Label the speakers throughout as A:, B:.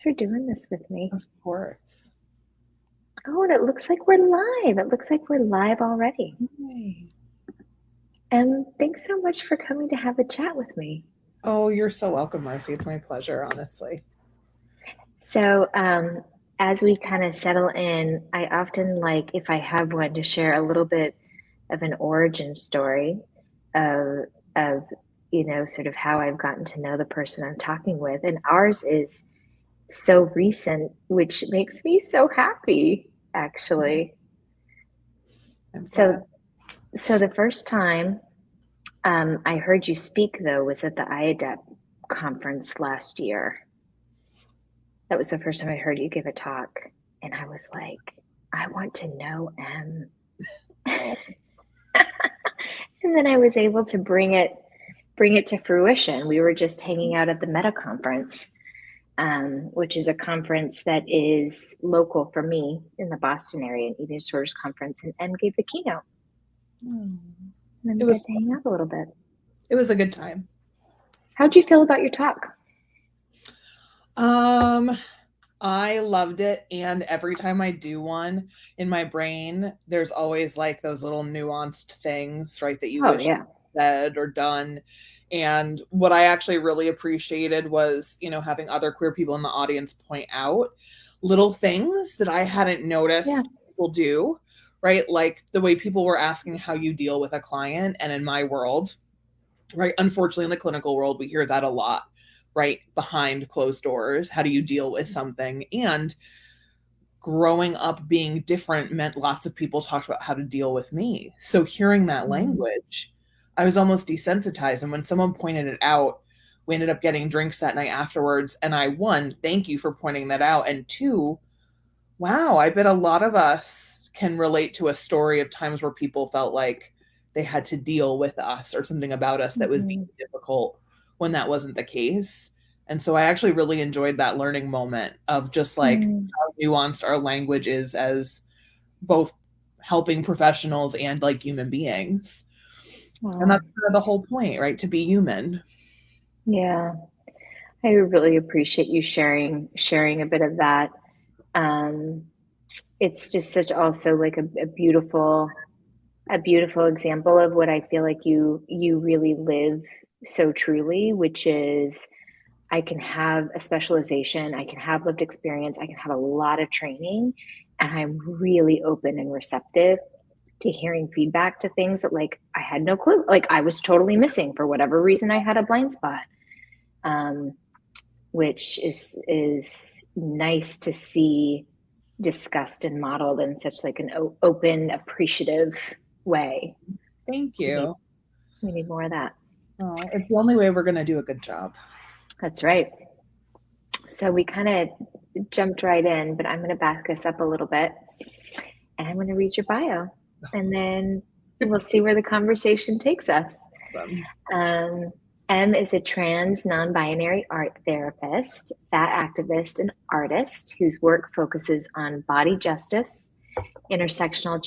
A: for doing this with me.
B: Of course.
A: Oh, and it looks like we're live. It looks like we're live already.
B: Yay.
A: And thanks so much for coming to have a chat with me.
B: Oh, you're so welcome, Marci. It's my pleasure, honestly.
A: So, as we kind of settle in, I often like, if I have one, to share a little bit of an origin story of, of, sort of how I've gotten to know the person I'm talking with. And ours is so recent, which makes me so happy, actually.
B: I'm glad.
A: So the first time I heard you speak, though, was at the IADEP conference last year. That was the first time I heard you give a talk. And I was like, I want to know M. And then I was able to bring it to fruition. We were just hanging out at the Meta conference, which is a conference that is local for me in the Boston area, an eating disorders conference, and M gave the keynote. And then we got to hang out a little bit.
B: It was a good time.
A: How'd you feel about your talk?
B: I loved it, and every time I do one in my brain, there's always like those little nuanced things, right, that you wish said or done. And what I actually really appreciated was, having other queer people in the audience point out little things that I hadn't noticed people do, right? Like the way people were asking how you deal with a client. And in my world, right, unfortunately, in the clinical world, we hear that a lot, right? Behind closed doors, how do you deal with something? And growing up being different meant lots of people talked about how to deal with me. So hearing that language, I was almost desensitized. And when someone pointed it out, we ended up getting drinks that night afterwards. And I, one, thank you for pointing that out. And two, wow, I bet a lot of us can relate to a story of times where people felt like they had to deal with us or something about us that was difficult when that wasn't the case. And so I actually really enjoyed that learning moment of just like how nuanced our language is as both helping professionals and like human beings. And that's kind of the whole point, right? To be human.
A: Yeah. I really appreciate you sharing a bit of that. It's just such also like a beautiful example of what I feel like you really live so truly, which is I can have a specialization, I can have lived experience, I can have a lot of training, and I'm really open and receptive to hearing feedback to things that like I had no clue, like I was totally missing for whatever reason. I had a blind spot, which is nice to see discussed and modeled in such like an open, appreciative way.
B: Thank you.
A: We need more of that.
B: Oh, it's the only way we're going to do a good job.
A: That's right. So we kind of jumped right in, but I'm going to back us up a little bit and I'm going to read your bio and then we'll see where the conversation takes us. M is a trans non-binary art therapist, fat activist, and artist whose work focuses on body justice, intersectional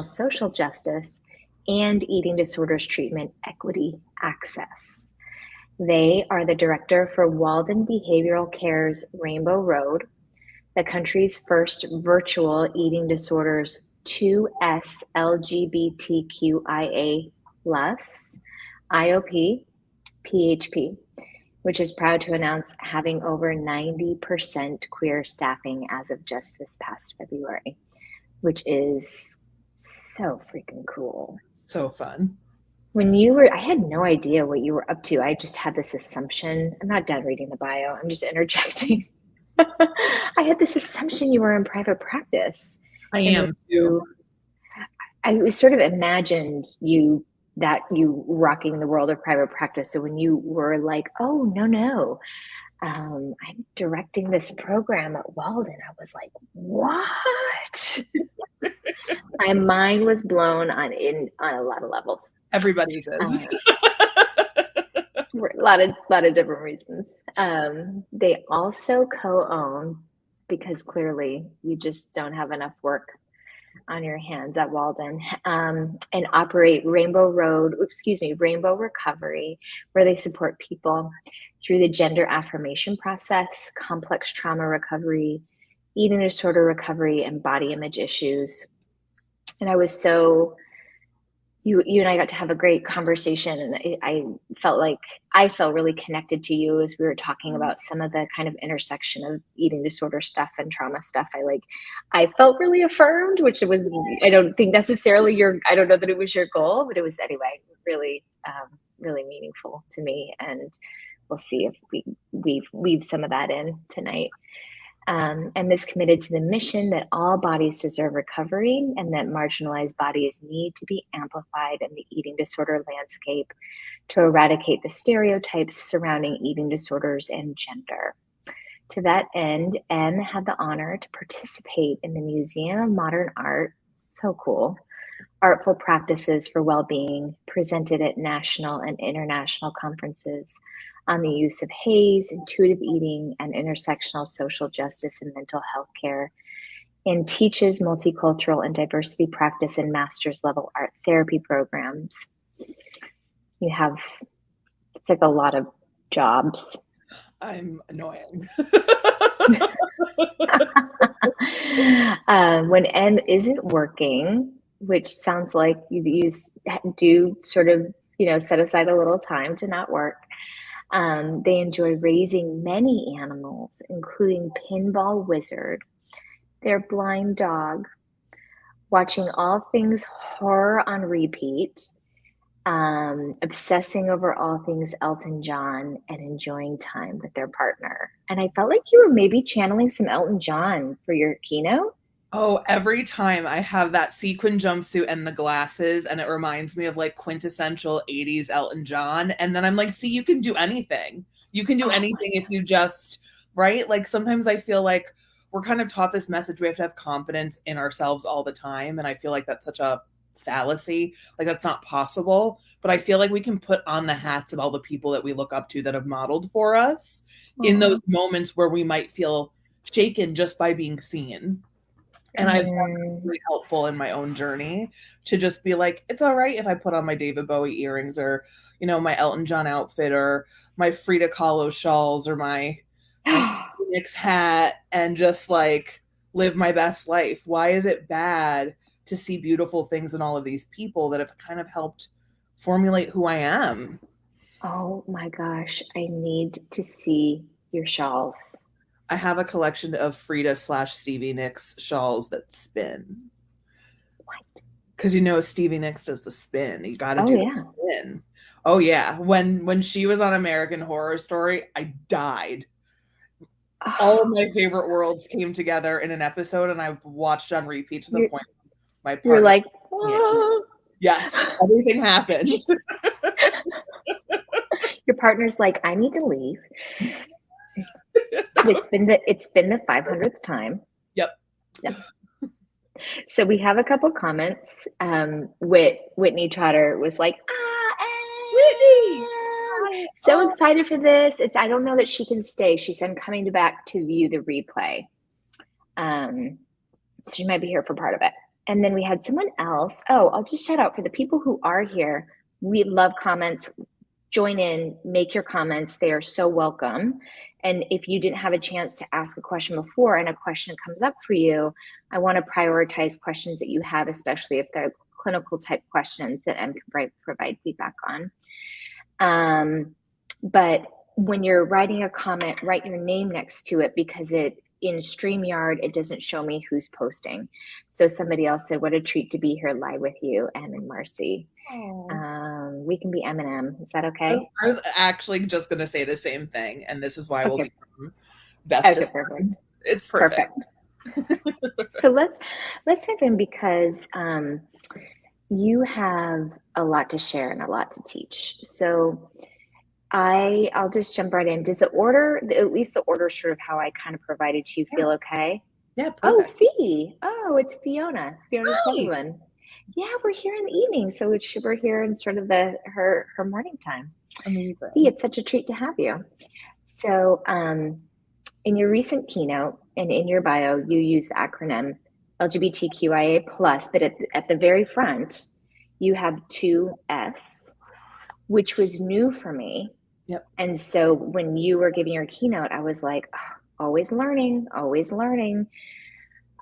A: social justice, and eating disorders treatment equity access. They are the director for Walden Behavioral Care's Rainbow Road, the country's first virtual eating disorders 2sLGBTQIA plus IOP PHP, which is proud to announce having over 90% queer staffing as of just this past February, which is so freaking cool.
B: So fun.
A: I had no idea what you were up to. I just had this assumption. I'm not done reading the bio. I'm just interjecting. I had this assumption you were in private practice.
B: I am too.
A: I sort of imagined you rocking the world of private practice. So when you were like, oh, no, I'm directing this program at Walden, I was like, what? My mind was blown on a lot of levels.
B: Everybody's is.
A: For a lot of different reasons. They also co-own, because clearly you just don't have enough work on your hands at Walden, and operate Rainbow Recovery, where they support people through the gender affirmation process, complex trauma recovery, eating disorder recovery, and body image issues. And I was so you and I got to have a great conversation, and I felt really connected to you as we were talking about some of the kind of intersection of eating disorder stuff and trauma stuff. I felt really affirmed, which was, I don't think necessarily I don't know that it was your goal, but it was anyway, really, really meaningful to me. And we'll see if we weave some of that in tonight. And is committed to the mission that all bodies deserve recovery and that marginalized bodies need to be amplified in the eating disorder landscape to eradicate the stereotypes surrounding eating disorders and gender. To that end, Em had the honor to participate in the Museum of Modern Art, so cool, Artful Practices for Wellbeing, presented at national and international conferences on the use of HAES, intuitive eating, and intersectional social justice and mental health care, and teaches multicultural and diversity practice in master's level art therapy programs. It's like a lot of jobs.
B: I'm annoying.
A: When Em isn't working, which sounds like you do sort of, set aside a little time to not work. They enjoy raising many animals, including Pinball Wizard, their blind dog, watching all things horror on repeat, obsessing over all things Elton John, and enjoying time with their partner. And I felt like you were maybe channeling some Elton John for your keynote.
B: Oh, every time I have that sequin jumpsuit and the glasses, and it reminds me of like quintessential 80s Elton John. And then I'm like, see, you can do anything. You can do anything if you just, right? Like sometimes I feel like we're kind of taught this message we have to have confidence in ourselves all the time. And I feel like that's such a fallacy. Like that's not possible. But I feel like we can put on the hats of all the people that we look up to that have modeled for us in those moments where we might feel shaken just by being seen. And I've found it really helpful in my own journey to just be like, it's all right if I put on my David Bowie earrings or, my Elton John outfit or my Frida Kahlo shawls or my Phoenix hat and just like live my best life. Why is it bad to see beautiful things in all of these people that have kind of helped formulate who I am?
A: Oh my gosh, I need to see your shawls.
B: I have a collection of Frida/Stevie Nicks shawls that spin.
A: What?
B: Because Stevie Nicks does the spin. You got to do the spin. Oh yeah. When she was on American Horror Story, I died. All of my favorite worlds came together in an episode, and I've watched on repeat to the point my partner.
A: You're like, oh.
B: Yes, everything happened.
A: Your partner's like, I need to leave. It's been the 500th time.
B: Yep.
A: So we have a couple comments. Whitney Trotter was like, Whitney, so excited for this. I don't know that she can stay. She said, I'm coming back to view the replay. So she might be here for part of it. And then we had someone else. Oh, I'll just shout out for the people who are here. We love comments. Join in, make your comments. They are so welcome. And if you didn't have a chance to ask a question before and a question comes up for you, I want to prioritize questions that you have, especially if they're clinical type questions that Em can provide feedback on. But when you're writing a comment, write your name next to it, because in StreamYard, it doesn't show me who's posting. So somebody else said, what a treat to be here live with you, Em and Marci. We can be M&M. Is that okay?
B: I was actually just going to say the same thing, and this is why we'll become bestest.
A: Perfect.
B: It's perfect.
A: So let's dive in, because you have a lot to share and a lot to teach. So I'll just jump right in. Does at least the order sort of how I kind of provided to you feel okay?
B: Yeah, perfect.
A: Oh, Fee. Oh, it's Fiona Sutherland. Yeah, we're here in the evening, so we're here in sort of her morning time.
B: Amazing.
A: Fee, it's such a treat to have you. So in your recent keynote and in your bio, you use the acronym LGBTQIA plus, but at the very front, you have 2S, which was new for me.
B: Yep.
A: And so when you were giving your keynote, I was like, oh, always learning, always learning.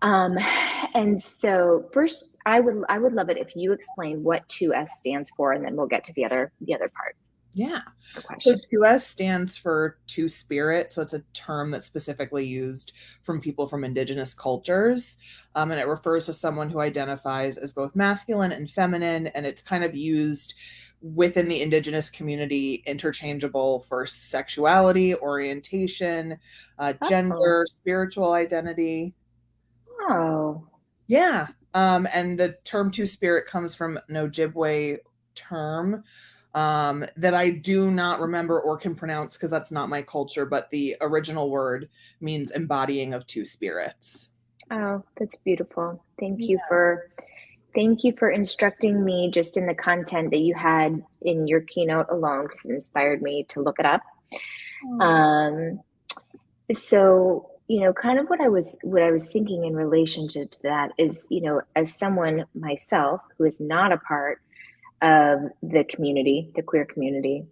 A: And so first, I would love it if you explain what 2S stands for, and then we'll get to the other part.
B: Yeah.
A: The
B: So
A: question.
B: 2S stands for two spirit. So it's a term that's specifically used from people from indigenous cultures. And it refers to someone who identifies as both masculine and feminine. And it's kind of used within the indigenous community, interchangeable for sexuality, orientation,
A: Oh,
B: gender, spiritual identity.
A: oh,
B: Yeah. And the term two spirit comes from an Ojibwe term that I do not remember or can pronounce because that's not my culture, but the original word means embodying of two spirits.
A: oh, that's beautiful.
B: Yeah.
A: Thank you for instructing me just in the content that you had in your keynote alone, because it inspired me to look it up.
B: Oh.
A: Um, so, kind of what I was thinking in relationship to that is, as someone myself who is not a part of the community, the queer community,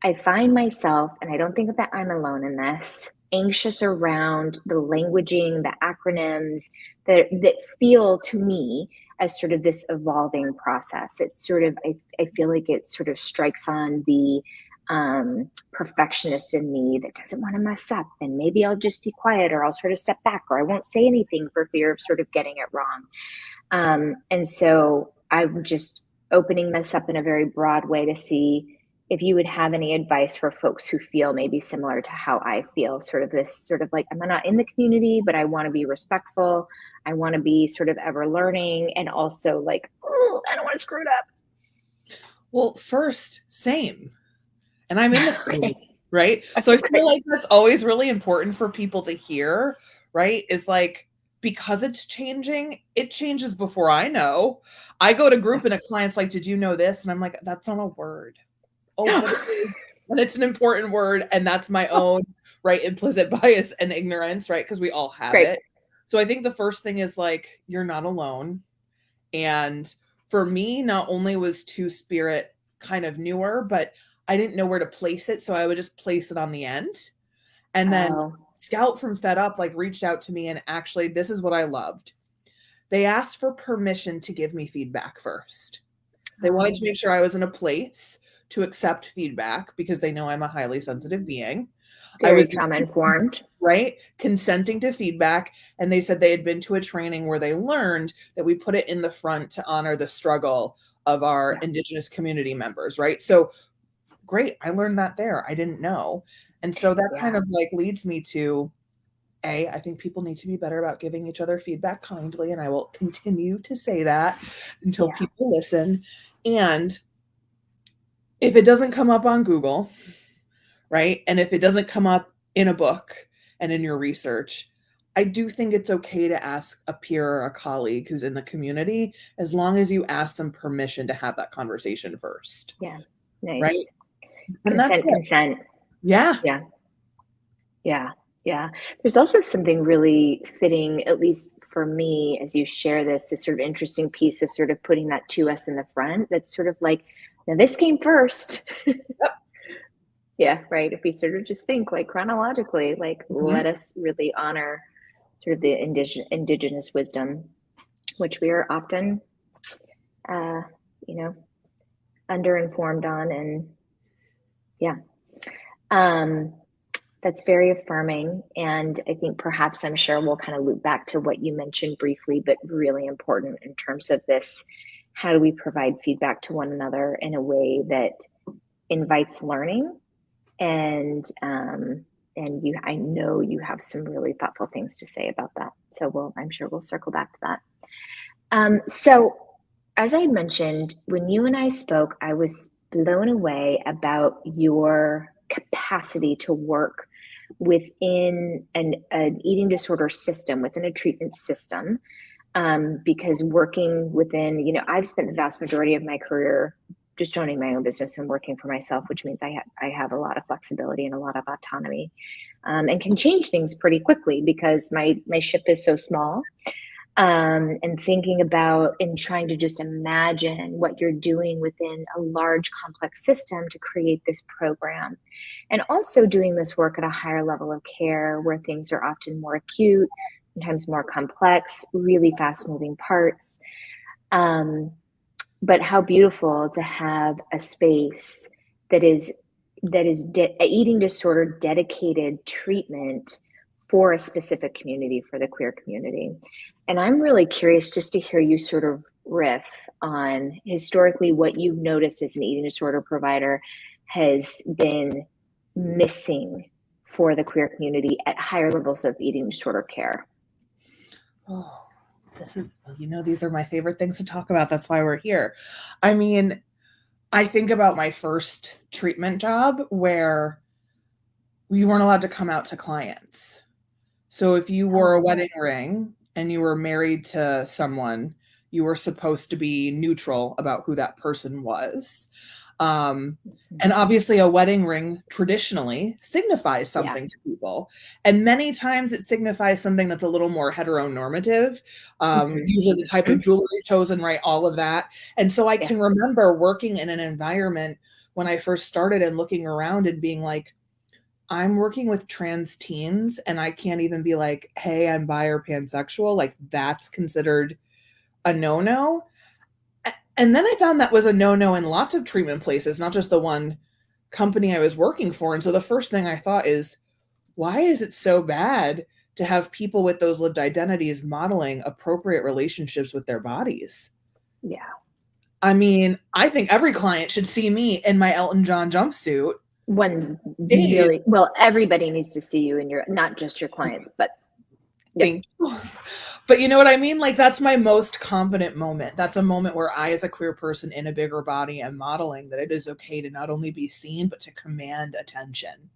A: I find myself, and I don't think that I'm alone in this, anxious around the languaging, the acronyms that feel to me as sort of this evolving process. It's sort of, I feel like it sort of strikes on the perfectionist in me that doesn't want to mess up. And maybe I'll just be quiet, or I'll sort of step back, or I won't say anything for fear of sort of getting it wrong. And so I'm just opening this up in a very broad way to see if you would have any advice for folks who feel maybe similar to how I feel, sort of this sort of like, I'm not in the community, but I want to be respectful. I want to be sort of ever learning, and also like, oh, I don't want to screw it up.
B: Well, first, same. And I'm in the
A: Okay.
B: community, right? So
A: Okay,
B: I
A: great.
B: feel like that's always really important for people to hear, right? Is like, because it's changing, it changes before I know. I go to
A: Yeah.
B: group and a client's like, did you know this? And I'm like, that's not a word. Oh, but it is. And it's an important word. And that's my
A: Oh,
B: own, right, implicit bias and ignorance, right? Because we all have
A: great.
B: it. So I think the first thing is like, you're not alone. And for me, not only was Two Spirit kind of newer, but I didn't know where to place it. So I would just place it on the end. And then
A: Oh,
B: Scout from Fed Up like reached out to me, and actually, this is what I loved. They asked for permission to give me feedback first. They wanted to
A: oh,
B: make sure I was in a place to accept feedback because they know I'm a highly sensitive being. I
A: very
B: was
A: trauma informed.
B: right consenting to feedback, and they said they had been to a training where they learned that we put it in the front to honor the struggle of our
A: Yeah.
B: indigenous community members, right? So great, I learned that there. I didn't know. And so that kind
A: Yeah.
B: of like leads me to I think people need to be better about giving each other feedback kindly, and I will continue to say that until
A: Yeah.
B: people listen. And if it doesn't come up on Google, right? And if it doesn't come up in a book and in your research, I do think it's okay to ask a peer or a colleague who's in the community as long as you ask them permission to have that conversation first,
A: Yeah.
B: right?
A: Nice.
B: And that's it.
A: Consent.
B: Yeah.
A: Yeah. Yeah. Yeah. There's also something really fitting, at least for me, as you share this sort of interesting piece of sort of putting that 2S in the front. That's sort of like, now this came first.
B: Yep.
A: Yeah. Right. If we sort of just think like chronologically, like,
B: Mhm.
A: let us really honor sort of the indigenous wisdom, which we are often, uh, you know, underinformed on. And yeah. Um, That's very affirming. And I think perhaps, I'm sure we'll kind of loop back to what you mentioned briefly, but really important in terms of this. How do we provide feedback to one another in a way that invites learning? And I know you have some really thoughtful things to say about that. So I'm sure we'll circle back to that. So as I mentioned, when you and I spoke, I was blown away about your capacity to work within an eating disorder system, within a treatment system. Because working within, I've spent the vast majority of my career just owning my own business and working for myself, which means I have a lot of flexibility and a lot of autonomy, and can change things pretty quickly because my ship is so small. and thinking about and trying to just imagine what you're doing within a large complex system to create this program. And also doing this work at a higher level of care where things are often more acute, sometimes more complex, really fast moving parts. But how beautiful to have a space that is eating disorder dedicated treatment for a specific community, for the queer community. And I'm really curious just to hear you sort of riff on historically what you've noticed as an eating disorder provider has been missing for the queer community at higher levels of eating disorder care.
B: Oh, this is, these are my favorite things to talk about. That's why we're here. I mean, I think about my first treatment job where we weren't allowed to come out to clients. So if you wore a wedding ring and you were married to someone, you were supposed to be neutral about who that person was. And obviously a wedding ring traditionally signifies something to people. And many times it signifies something that's a little more heteronormative, usually the type of jewelry chosen, right? All of that. And so I can remember working in an environment when I first started and looking around and being like, I'm working with trans teens and I can't even be like, hey, I'm bi or pansexual. Like that's considered a no-no. And then I found that was a no-no in lots of treatment places, not just the one company I was working for. And so the first thing I thought is, why is it so bad to have people with those lived identities modeling appropriate relationships with their bodies?
A: Yeah.
B: I mean, I think every client should see me in my Elton John jumpsuit.
A: Really, well, everybody needs to see you in your, not just your clients, but
B: Thank you. But you know what I mean? Like that's my most confident moment. That's a moment where I, as a queer person in a bigger body, am modeling that it is okay to not only be seen, but to command attention.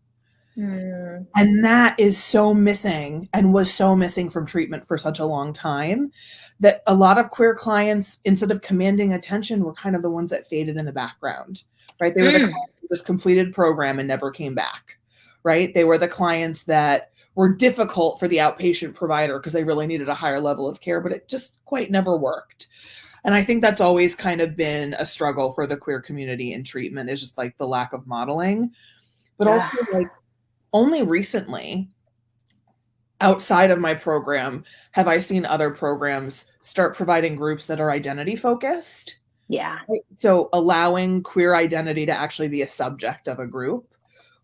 B: And that is so missing and was so missing from treatment for such a long time that a lot of queer clients, instead of commanding attention, were kind of the ones that faded in the background, right? They were the clients who just completed program and never came back, right? They were the clients that were difficult for the outpatient provider because they really needed a higher level of care, but it just quite never worked. And I think that's always kind of been a struggle for the queer community in treatment, is just like the lack of modeling. But also like only recently outside of my program have I seen other programs start providing groups that are identity focused.
A: Yeah.
B: So allowing queer identity to actually be a subject of a group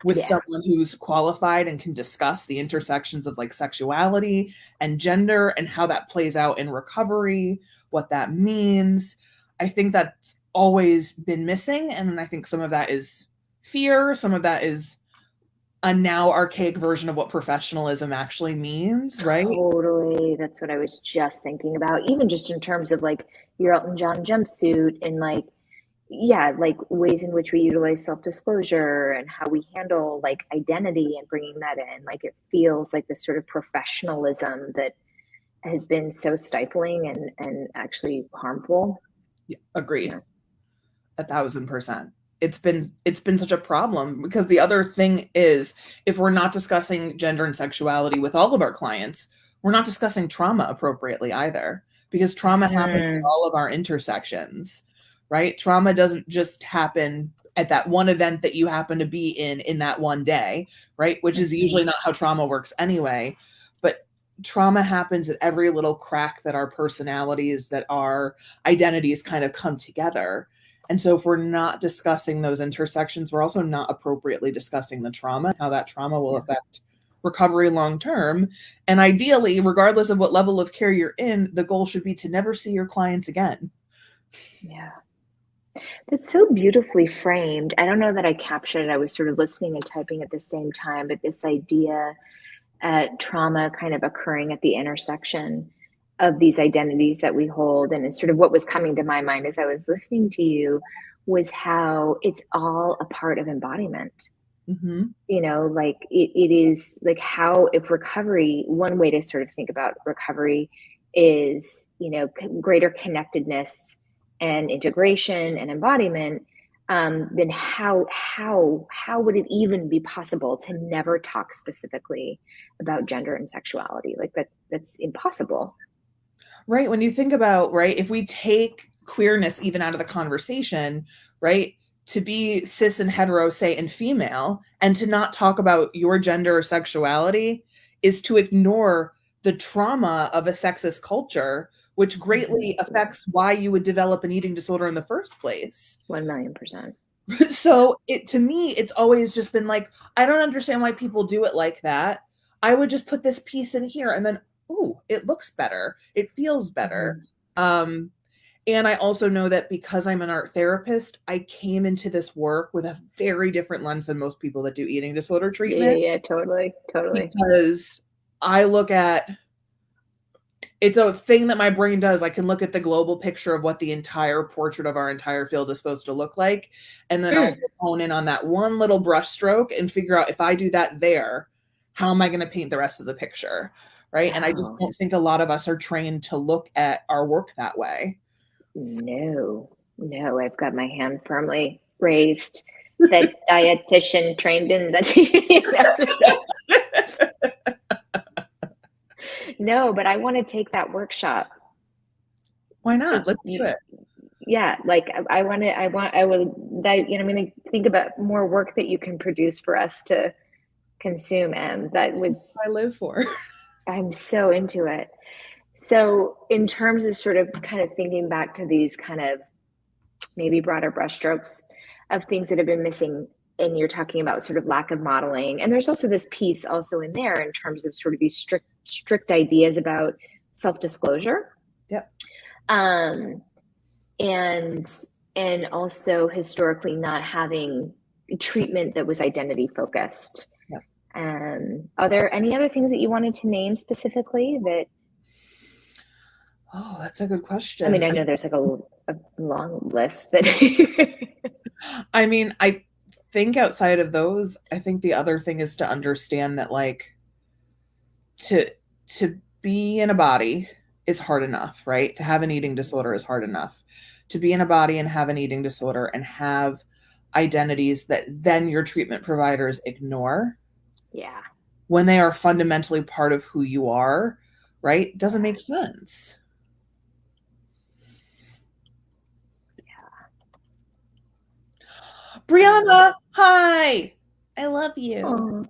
B: with someone who's qualified and can discuss the intersections of like sexuality and gender and how that plays out in recovery, what that means. I think that's always been missing. And I think some of that is fear, some of that is a now archaic version of what professionalism actually means, right?
A: Totally. That's what I was just thinking about. Even just in terms of like your Elton John jumpsuit and like, yeah, like ways in which we utilize self-disclosure and how we handle like identity and bringing that in. Like it feels like this sort of professionalism that has been so stifling and actually harmful.
B: Yeah, agreed. 1,000%. It's been such a problem because the other thing is, if we're not discussing gender and sexuality with all of our clients, we're not discussing trauma appropriately either, because trauma happens at all of our intersections, right? Trauma doesn't just happen at that one event that you happen to be in that one day, right? Which is usually not how trauma works anyway. But trauma happens at every little crack that our personalities, that our identities kind of come together. And so if we're not discussing those intersections, we're also not appropriately discussing the trauma, how that trauma will affect recovery long term. And ideally, regardless of what level of care you're in, the goal should be to never see your clients again.
A: Yeah. That's so beautifully framed. I don't know that I captured it. I was sort of listening and typing at the same time, but this idea, trauma kind of occurring at the intersection of these identities that we hold. And it's sort of what was coming to my mind as I was listening to you was how it's all a part of embodiment. You know, like it is like how, if recovery, one way to sort of think about recovery is, you know, greater connectedness and integration and embodiment, then how would it even be possible to never talk specifically about gender and sexuality? Like that's impossible.
B: Right. When you think about, right, if we take queerness even out of the conversation, right, to be cis and hetero, say, and female, and to not talk about your gender or sexuality is to ignore the trauma of a sexist culture, which
A: Mm-hmm.
B: greatly affects why you would develop an eating disorder in the first place.
A: 1,000,000%. Yeah.
B: So it, to me, it's always just been like, I don't understand why people do it like that. I would just put this piece in here and then, oh, it looks better. It feels better.
A: Mm-hmm.
B: Um, and I also know that because I'm an art therapist, I came into this work with a very different lens than most people that do eating disorder
A: Yeah, yeah,
B: treatment,
A: yeah, totally, totally.
B: because I look at, it's a thing that my brain does. I can look at the global picture of what the entire portrait of our entire field is supposed to look like, and then
A: Mm.
B: also hone in on that one little brush stroke and figure out, if I do that there, how am I going to paint the rest of the picture? Right. And I just
A: Oh,
B: don't think a lot of us are trained to look at our work that way.
A: no, no, I've got my hand firmly raised. The dietitian trained in the no, but I want to take that workshop.
B: Why
A: Like
B: not? Let's do
A: you,
B: it.
A: yeah, like I would that, I'm going to think about more work that you can produce for us to consume. And that
B: This is
A: was,
B: what I live for.
A: I'm so into it. So in terms of sort of kind of thinking back to these kind of maybe broader brushstrokes of things that have been missing, and you're talking about sort of lack of modeling, and there's also this piece also in there in terms of sort of these strict ideas about self-disclosure,
B: Yep.
A: um, and also historically not having treatment that was identity focused.
B: Yep.
A: Are there any other things that you wanted to name specifically that,
B: Oh, that's a good
A: I mean,
B: question.
A: I know there's like a long list that
B: I mean, I think outside of those, I think the other thing is to understand that, like, to be in a body is hard enough, right? To have an eating disorder is hard enough. To be in a body and have an eating disorder and have identities that then your treatment providers ignore
A: yeah,
B: when they are fundamentally part of who you are, right? Doesn't
A: yeah,
B: make sense.
A: um,
B: Brianna, hi. I love you.
A: oh,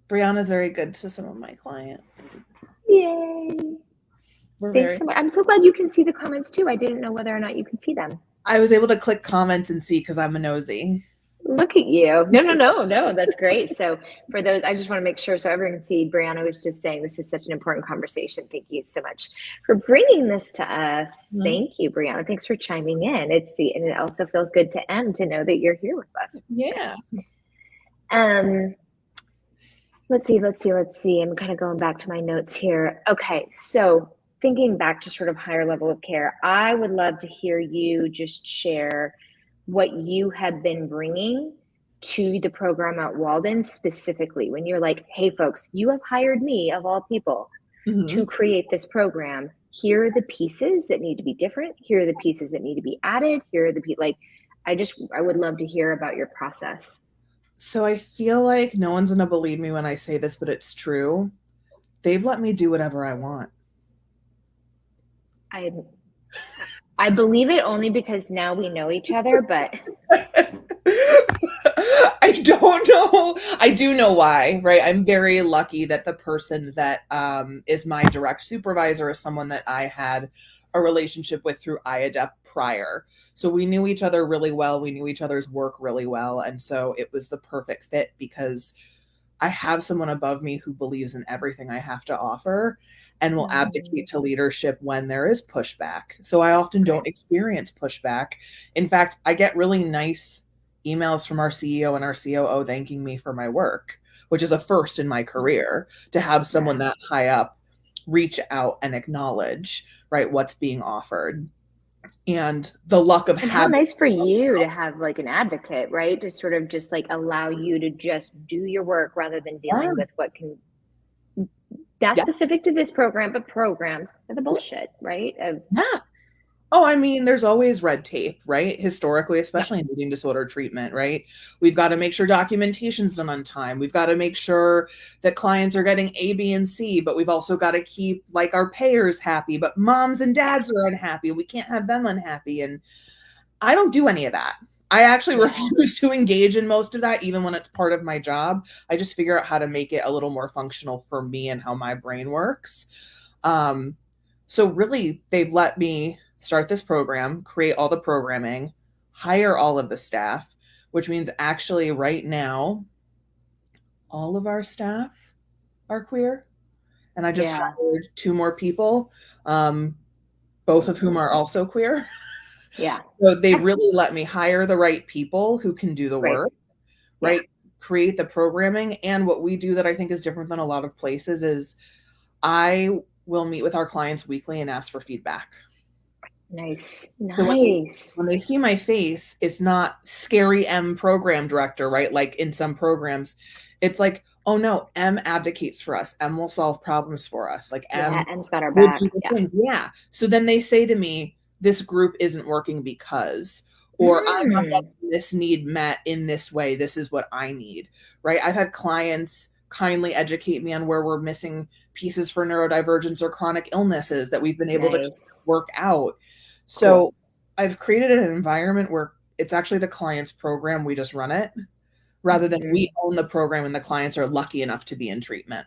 B: Brianna's very good to some of my clients.
A: yay.
B: We're
A: Thanks
B: very,
A: so much. I'm so glad you can see the comments too. I didn't know whether or not you could see them.
B: I was able to click comments and see because I'm a nosy.
A: Look at you. No, no, no, no. That's great. So for those, I just want to make sure so everyone can see. Brianna was just saying this is such an important conversation. Thank you so much for bringing this to us.
B: Mhm.
A: Thank you, Brianna. Thanks for chiming in. And it also feels good to end to know that you're here with us.
B: Yeah.
A: Um, let's see. I'm kind of going back to my notes here. Okay, so thinking back to sort of higher level of care, I would love to hear you just share what you have been bringing to the program at Walden specifically when you're like, hey, folks, you have hired me, of all people, to
B: Mhm.
A: create this program. Here are the pieces that need to be different. Here are the pieces that need to be added. Here are like, I would love to hear about your process.
B: So I feel like no one's going to believe me when I say this, but it's true. They've let me do whatever I want.
A: I I believe it only because now we know each other, but
B: I don't know. I do know why, right? I'm very lucky that the person that is my direct supervisor is someone that I had a relationship with through IADEP prior. So we knew each other really well. We knew each other's work really well. And so it was the perfect fit because I have someone above me who believes in everything I have to offer and will
A: mm,
B: abdicate to leadership when there is pushback. So I often
A: okay.
B: don't experience pushback. In fact, I get really nice emails from our CEO and our COO thanking me for my work, which is a first in my career to have someone
A: Yeah.
B: that high up reach out and acknowledge, right, what's being offered. And the luck of
A: And how
B: having,
A: nice for you to have like an advocate, right? To sort of just like allow you to just do your work rather than dealing
B: yeah,
A: with what can, that's
B: yeah,
A: specific to this program, but programs are the bullshit, right? Of
B: yeah. Oh, I mean, there's always red tape, right? Historically,
A: Yep.
B: especially in eating disorder treatment, right? We've got to make sure documentation's done on time. We've got to make sure that clients are getting A, B, and C, but we've also got to keep like our payers happy, but moms and
A: Yeah.
B: dads are unhappy. We can't have them unhappy. And I don't do any of that. I actually
A: Yeah.
B: refuse to engage in most of that, even when it's part of my job. I just figure out how to make it a little more functional for me and how my brain works. Um, so really, they've let me start this program, create all the programming, hire all of the staff, which means actually right now, all of our staff are queer. And I just
A: Yeah.
B: hired two more people, um, both of whom are also queer.
A: Yeah.
B: So they've really let me hire the right people who can do the
A: Great.
B: work,
A: Yeah.
B: right? Create the programming. And what we do that I think is different than a lot of places is I will meet with our clients weekly and ask for feedback.
A: Nice.
B: So when
A: Nice.
B: they see my face, it's not scary M program director, right? Like in some programs, it's like, oh no, M advocates for us. M will solve problems for us. Like
A: Yeah.
B: M
A: Em's got our
B: will
A: back.
B: do the
A: Yeah.
B: things. Yeah. So then they say to me, this group isn't working because, or I'm not
A: Mm.
B: getting this need met in this way. This is what I need, right? I've had clients kindly educate me on where we're missing pieces for neurodivergence or chronic illnesses that we've been able to
A: Nice.
B: work out.
A: Cool.
B: So I've created an environment where it's actually the client's program. We just run it rather than
A: Hmm.
B: we own the program and the clients are lucky enough to be in treatment.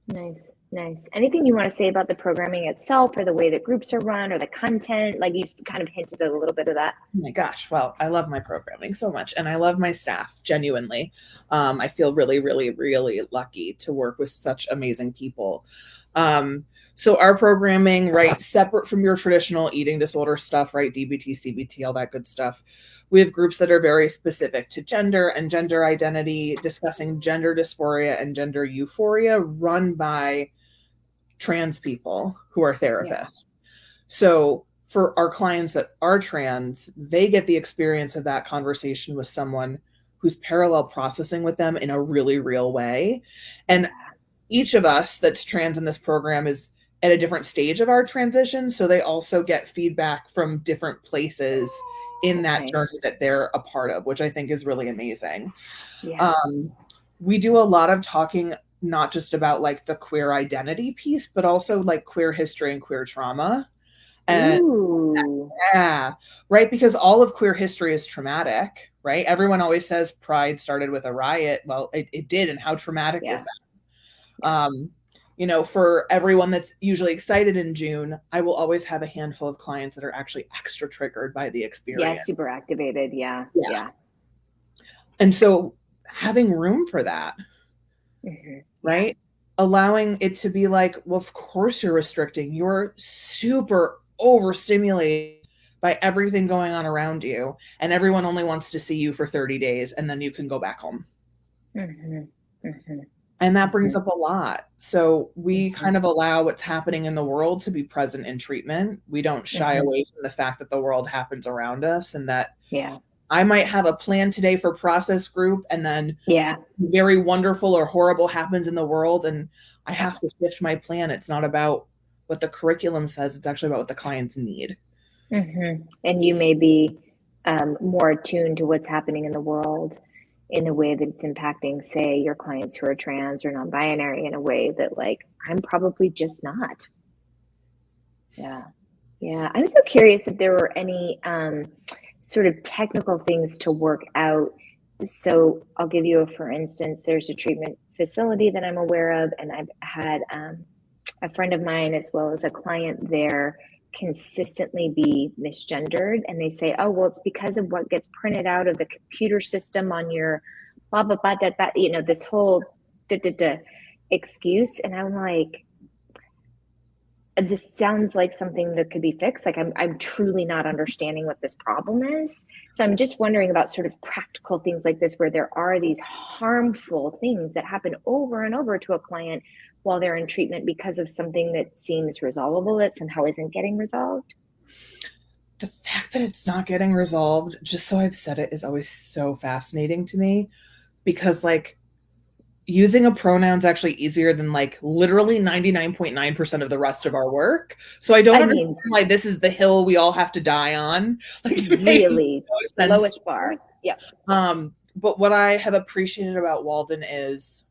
A: Nice. Nice. Anything you want to say about the programming itself or the way that groups are run or the content? Like you kind of hinted at a little bit of that.
B: Oh my gosh. Well, I love my programming so much and I love my staff genuinely. I feel really, really, really lucky to work with such amazing people. Um, so our programming, right, separate from your traditional eating disorder stuff, right, DBT, CBT, all that good stuff. We have groups that are very specific to gender and gender identity, discussing gender dysphoria and gender euphoria, run by trans people who are
A: Yeah.
B: therapists. So for our clients that are trans, they get the experience of that conversation with someone who's parallel processing with them in a really real way. And
A: Yeah.
B: each of us that's trans in this program is at a different stage of our transition. So they also get feedback from different places in
A: That's
B: that journey
A: nice.
B: that they're a part of, which I think is really amazing.
A: Yeah.
B: Um, we do a lot of talking, not just about like the queer identity piece, but also like queer history and queer trauma. And
A: Ooh.
B: yeah, right. Because all of queer history is traumatic, right? Everyone always says pride started with a riot. Well, it did. And how traumatic is
A: Yeah.
B: that?
A: Yeah.
B: For everyone that's usually excited in June, I will always have a handful of clients that are actually extra triggered by the
A: Yeah.
B: experience.
A: Super activated. Yeah.
B: Yeah.
A: Yeah.
B: And so having room for that,
A: Yeah.
B: right? Allowing it to be like, well, of course you're restricting. You're super overstimulated by everything going on around you, and everyone only wants to see you for 30 days, and then you can go back home.
A: Hmm. Hmm.
B: And that brings
A: Hmm.
B: up a lot. So we
A: Hmm.
B: kind of allow what's happening in the world to be present in treatment. We don't shy
A: Hmm.
B: away from the fact that the world happens around us and that
A: Yeah.
B: I might have a plan today for process group and then
A: Yeah.
B: something very wonderful or horrible happens in the world and I
A: Yeah.
B: have to shift my plan. It's not about what the curriculum says, it's actually about what the clients need.
A: And you may be more attuned to what's happening in the world in the way that it's impacting, say, your clients who are trans or non-binary in a way that, like, I'm probably just not. Yeah. Yeah. I'm so curious if there were any sort of technical things to work out. So I'll give you a for instance, there's a treatment facility that I'm aware of, and I've had a friend of mine as well as a client there consistently be misgendered, and they say, oh well, it's because of what gets printed out of the computer system on your blah blah blah, blah, blah, this whole da, da, da, excuse. And I'm like, this sounds like something that could be fixed. Like I'm truly not understanding what this problem is. So I'm just wondering about sort of practical things like this, where there are these harmful things that happen over and over to a client while they're in treatment because of something that seems resolvable that somehow isn't getting resolved.
B: The fact that it's not getting resolved, just so I've said it, is always so fascinating to me because, like, using a pronoun is actually easier than like literally 99.9% of the rest of our work. So I don't understand why this is the hill we all have to die on.
A: Like, really, no lowest bar. Yep.
B: But what I have appreciated about Walden is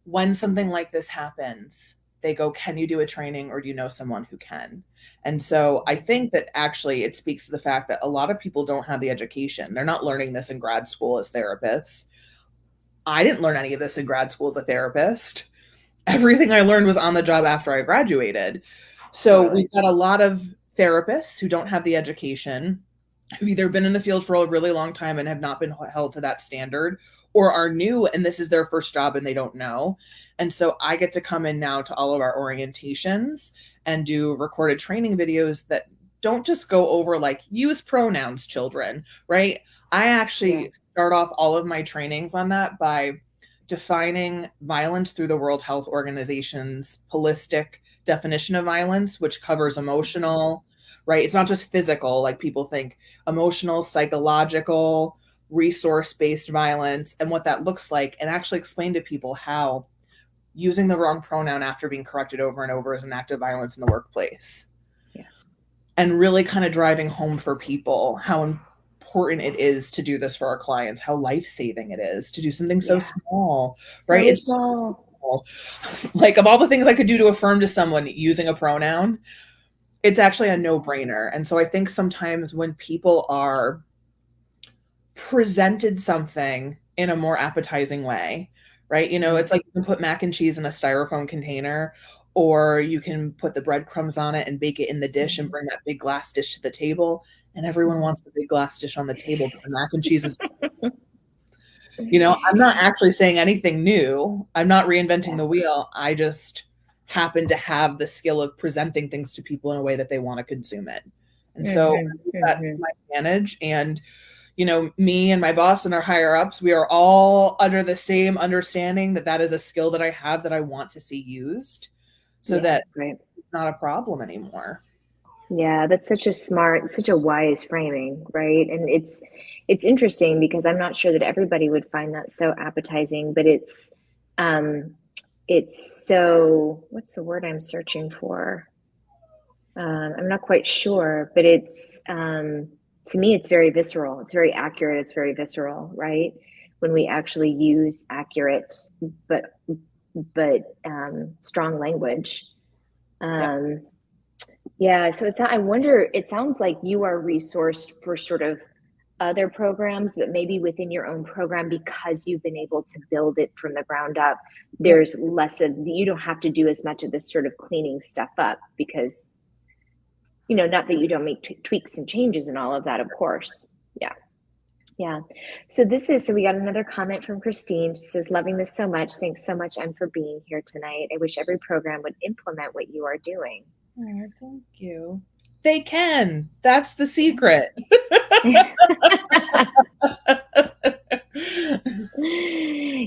B: when something like this happens, they go, can you do a training, or do you know someone who can? And so I think that actually it speaks to the fact that a lot of people don't have the education. They're not learning this in grad school as therapists. I didn't learn any of this in grad school as a therapist. Everything I learned was on the job after I graduated. So we've got a lot of therapists who don't have the education, who've either been in the field for a really long time and have not been held to that standard, or are new and this is their first job and they don't know. And so I get to come in now to all of our orientations and do recorded training videos that don't just go over like use pronouns, children, right? I actually start off all of my trainings on that by defining violence through the World Health Organization's holistic definition of violence, which covers emotional, right? It's not just physical, like people think, emotional, psychological, resource-based violence, and what that looks like, and actually explain to people how using the wrong pronoun after being corrected over and over is an act of violence in the workplace.
A: Yeah.
B: And really kind of driving home for people how important it is to do this for our clients, how life-saving it is to do something so small, right? It's so small. Like, of all the things I could do to affirm to someone using a pronoun, it's actually a no-brainer. And so I think sometimes when people are presented something in a more appetizing way, right? You know, it's like you can put mac and cheese in a styrofoam container, or you can put the breadcrumbs on it and bake it in the dish and bring that big glass dish to the table. And everyone wants the big glass dish on the table, but the mac and cheese is, you know, I'm not actually saying anything new. I'm not reinventing the wheel. I just happen to have the skill of presenting things to people in a way that they want to consume it. And so that's my advantage. And, you know, me and my boss and our higher ups, we are all under the same understanding that that is a skill that I have that I want to see used, so that it's not a problem anymore.
A: Yeah, that's such a smart, such a wise framing, right? And it's interesting because I'm not sure that everybody would find that so appetizing, but it's so, what's the word I'm searching for? I'm not quite sure, but it's to me, it's very visceral. It's very accurate. It's very visceral, right? When we actually use accurate but strong language. Yeah, so I wonder, it sounds like you are resourced for sort of other programs, but maybe within your own program, because you've been able to build it from the ground up, there's less of, you don't have to do as much of this sort of cleaning stuff up because, you know, not that you don't make tweaks and changes and all of that, of course. Yeah. Yeah. So we got another comment from Christine. She says, loving this so much. Thanks so much, Em, for being here tonight. I wish every program would implement what you are doing.
B: Oh, thank you. They can. That's the secret.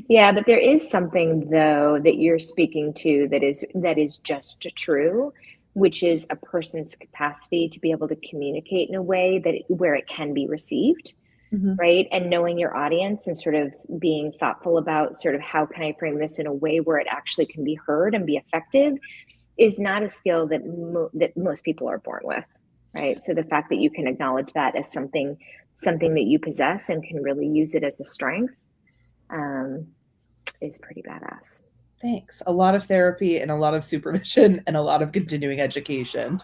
A: Yeah, but there is something though that you're speaking to that is just true, which is a person's capacity to be able to communicate in a way that where it can be received. Right. And knowing your audience and sort of being thoughtful about sort of how can I frame this in a way where it actually can be heard and be effective is not a skill that most people are born with. Right. So the fact that you can acknowledge that as something that you possess and can really use it as a strength is pretty badass.
B: Thanks. A lot of therapy and a lot of supervision and a lot of continuing education.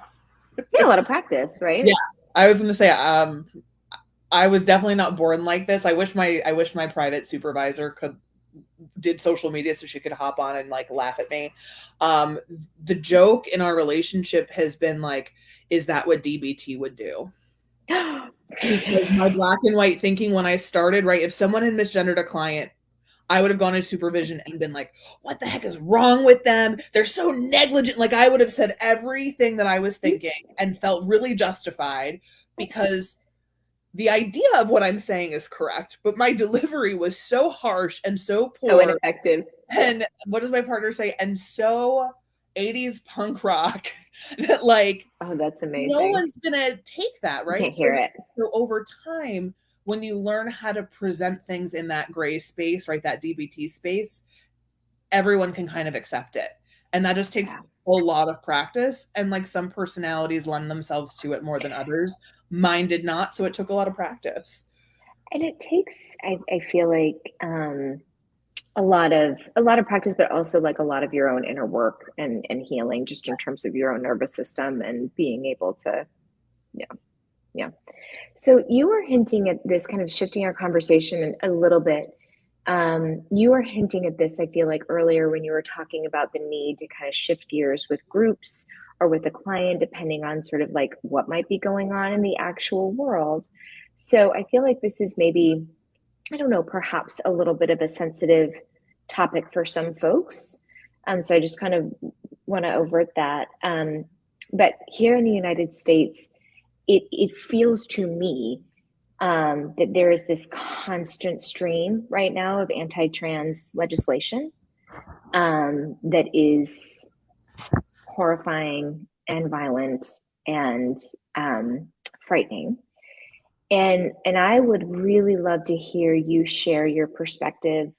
A: Yeah, a lot of practice, right?
B: Yeah. I was going to say, I was definitely not born like this. I wish my private supervisor did social media so she could hop on and like laugh at me. The joke in our relationship has been like, is that what DBT would do? Because my black and white thinking when I started, right? If someone had misgendered a client, I would have gone to supervision and been like, what the heck is wrong with them? They're so negligent. Like, I would have said everything that I was thinking and felt really justified because the idea of what I'm saying is correct, but my delivery was so harsh and so poor.
A: So ineffective.
B: And what does my partner say? And so 80s punk rock that like,
A: oh, that's amazing.
B: No one's going to take that, right?
A: You can't hear it.
B: So over time, when you learn how to present things in that gray space, right, that DBT space, everyone can kind of accept it. And that just takes a lot of practice. And like some personalities lend themselves to it more than others. Mine did not. So it took a lot of practice.
A: And it takes, I feel like, a lot of practice, but also like a lot of your own inner work and healing, just in terms of your own nervous system and being able to, yeah, yeah. So you were hinting at this, kind of shifting our conversation a little bit. You were hinting at this, I feel like, earlier when you were talking about the need to kind of shift gears with groups or with a client, depending on sort of like what might be going on in the actual world. So I feel like this is maybe, I don't know, perhaps a little bit of a sensitive topic for some folks. So I just kind of want to overt that. But here in the United States, it feels to me that there is this constant stream right now of anti-trans legislation that is horrifying and violent and frightening. And I would really love to hear you share your perspective